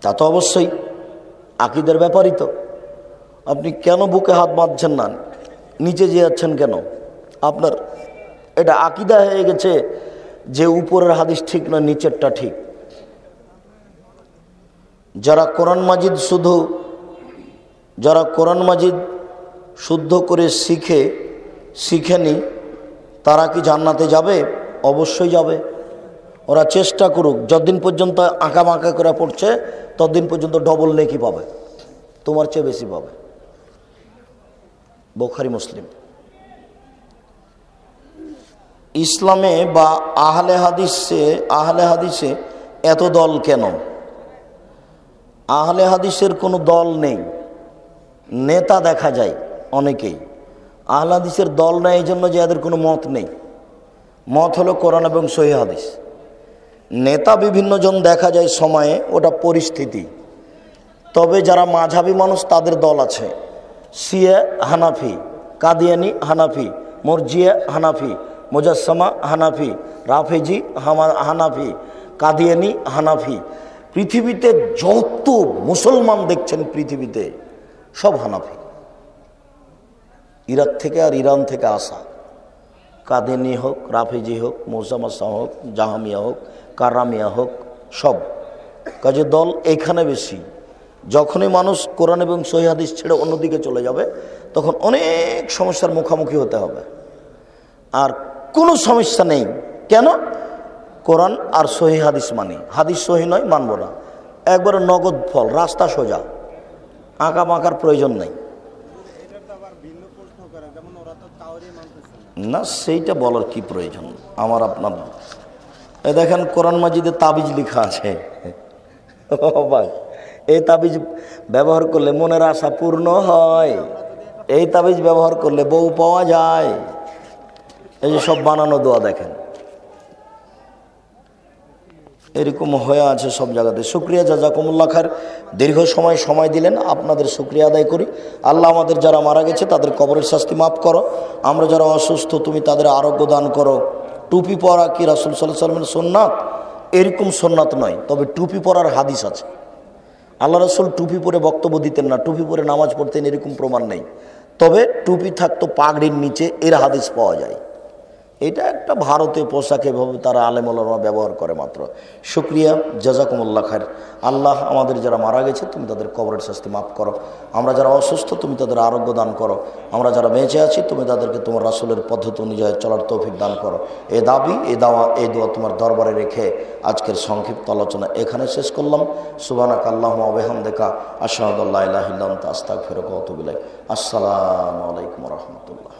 তা তো অবশ্যই আকিদার ব্যাপারই তো। আপনি কেন বুকে হাত বাঁধছেন না, নিচে যে যাচ্ছেন কেন? আপনার এটা আকিদা হয়ে গেছে যে উপরের হাদিস ঠিক না, নিচেরটা ঠিক। যারা কোরআন মাজিদ শুদ্ধ করে শিখেনি তারা কি জান্নাতে যাবে? অবশ্যই যাবে। ওরা চেষ্টা করুক, যতদিন পর্যন্ত আঁকা বাঁকা করে পড়ছে ততদিন পর্যন্ত ডবল নেকি পাবে, তোমার চেয়ে বেশি পাবে। বুখারী মুসলিম। ইসলামে বা আহলে হাদিসে এত দল কেন? আহলে হাদিসের কোনো দল নেই, নেতা দেখা যায় অনেকেই। আহলে হাদিসের দল নেই এই জন্য যে এদের কোনো মত নেই। মত হলো কোরআন এবং সহিহ হাদিস। নেতা বিভিন্ন জন দেখা যায় সময়ে, ওটা পরিস্থিতি। তবে যারা মাঝহাবি মানুষ তাদের দল আছে। শিয়া হানাফি, কাদিয়ানি হানাফি, মুরজিয়া হানাফি, মুজাসসামা হানাফি, রাফেজি হানাফি, কাদিয়ানি হানাফি। পৃথিবীতে যত মুসলমান দেখছেন পৃথিবীতে সব হানাফি। ইরাক থেকে আর ইরান থেকে আসা, কাদিয়ানি হোক, রাফেজি হোক, মুজাসসামা হোক, জাহামিয়া হোক, কারামিয়া হোক, সব কাজে দল এখানে বেশি। যখনই মানুষ কোরআন এবং সহিহ হাদিস ছেড়ে অন্যদিকে চলে যাবে তখন অনেক সমস্যার মুখোমুখি হতে হবে। আর কোনো সমস্যা নেই। কেন? কোরআন আর সহিহ হাদিস মানি, হাদিস সহিহ নয় মানব না। একবারে নগদ ফল, রাস্তা সোজা, আঁকা বাঁকার প্রয়োজন নেই। না, সেইটা বলার কি প্রয়োজন আমার আপনার? দেখেন কোরআন মাজিদে তাবিজ লেখা আছে। এই তাবিজ ব্যবহার করলে মনের আশা পূর্ণ হয়, এই তাবিজ ব্যবহার করলে বউ পাওয়া যায়। এই যে সব বানানো দোয়া দেখেন, এরকম হয়ে আছে সব জায়গাতে। শুকরিয়া, জাযাকুমুল্লাহ খায়র। দীর্ঘ সময় দিলেন, আপনাদের শুকরিয়া আদায় করি। আল্লাহ আমাদের যারা মারা গেছে তাদের কবরের শাস্তি মাফ করো। আমরা যারা অসুস্থ তুমি তাদের আরোগ্য দান করো। টুপি পরা কি রাসূল সাল্লাল্লাহু আলাইহি ওয়াসাল্লামের সুন্নাত? এরকম সুন্নাত নয়, তবে টুপি পরার হাদিস আছে। আল্লাহ রাসূল টুপি পরে বক্তব্য দিতেন না, টুপি পরে নামাজ পড়তেন, এরকম প্রমাণ নেই। তবে টুপি থাকতো পাগড়ির নিচে, এর হাদিস পাওয়া যায়। এটা একটা ভারতীয় পোশাক, এভাবে তারা আলেম ওলামা ব্যবহার করে মাত্র। শুকরিয়া, জাযাকুমুল্লাহ খায়র। আল্লাহ আমাদের যারা মারা গেছে তুমি তাদের কবরের শাস্তি মাফ করো। আমরা যারা অসুস্থ তুমি তাদের আরোগ্য দান করো। আমরা যারা বেঁচে আছি তুমি তাদেরকে তোমার রাসূলের পদ্ধতি অনুযায়ী চলার তৌফিক দান করো। এই দাবি, এই দোয়া তোমার দরবারে রেখে আজকের সংক্ষিপ্ত আলোচনা এখানে শেষ করলাম। সুবহানাকা আল্লাহুম্মা ওয়া বিহামদিকা আশহাদু আল্লা ইলাহা ইল্লা আনতা আস্তাগফিরুকা ওয়া আতুবু ইলাইক। আসসালামু আলাইকুম ওয়া রাহমাতুল্লাহ।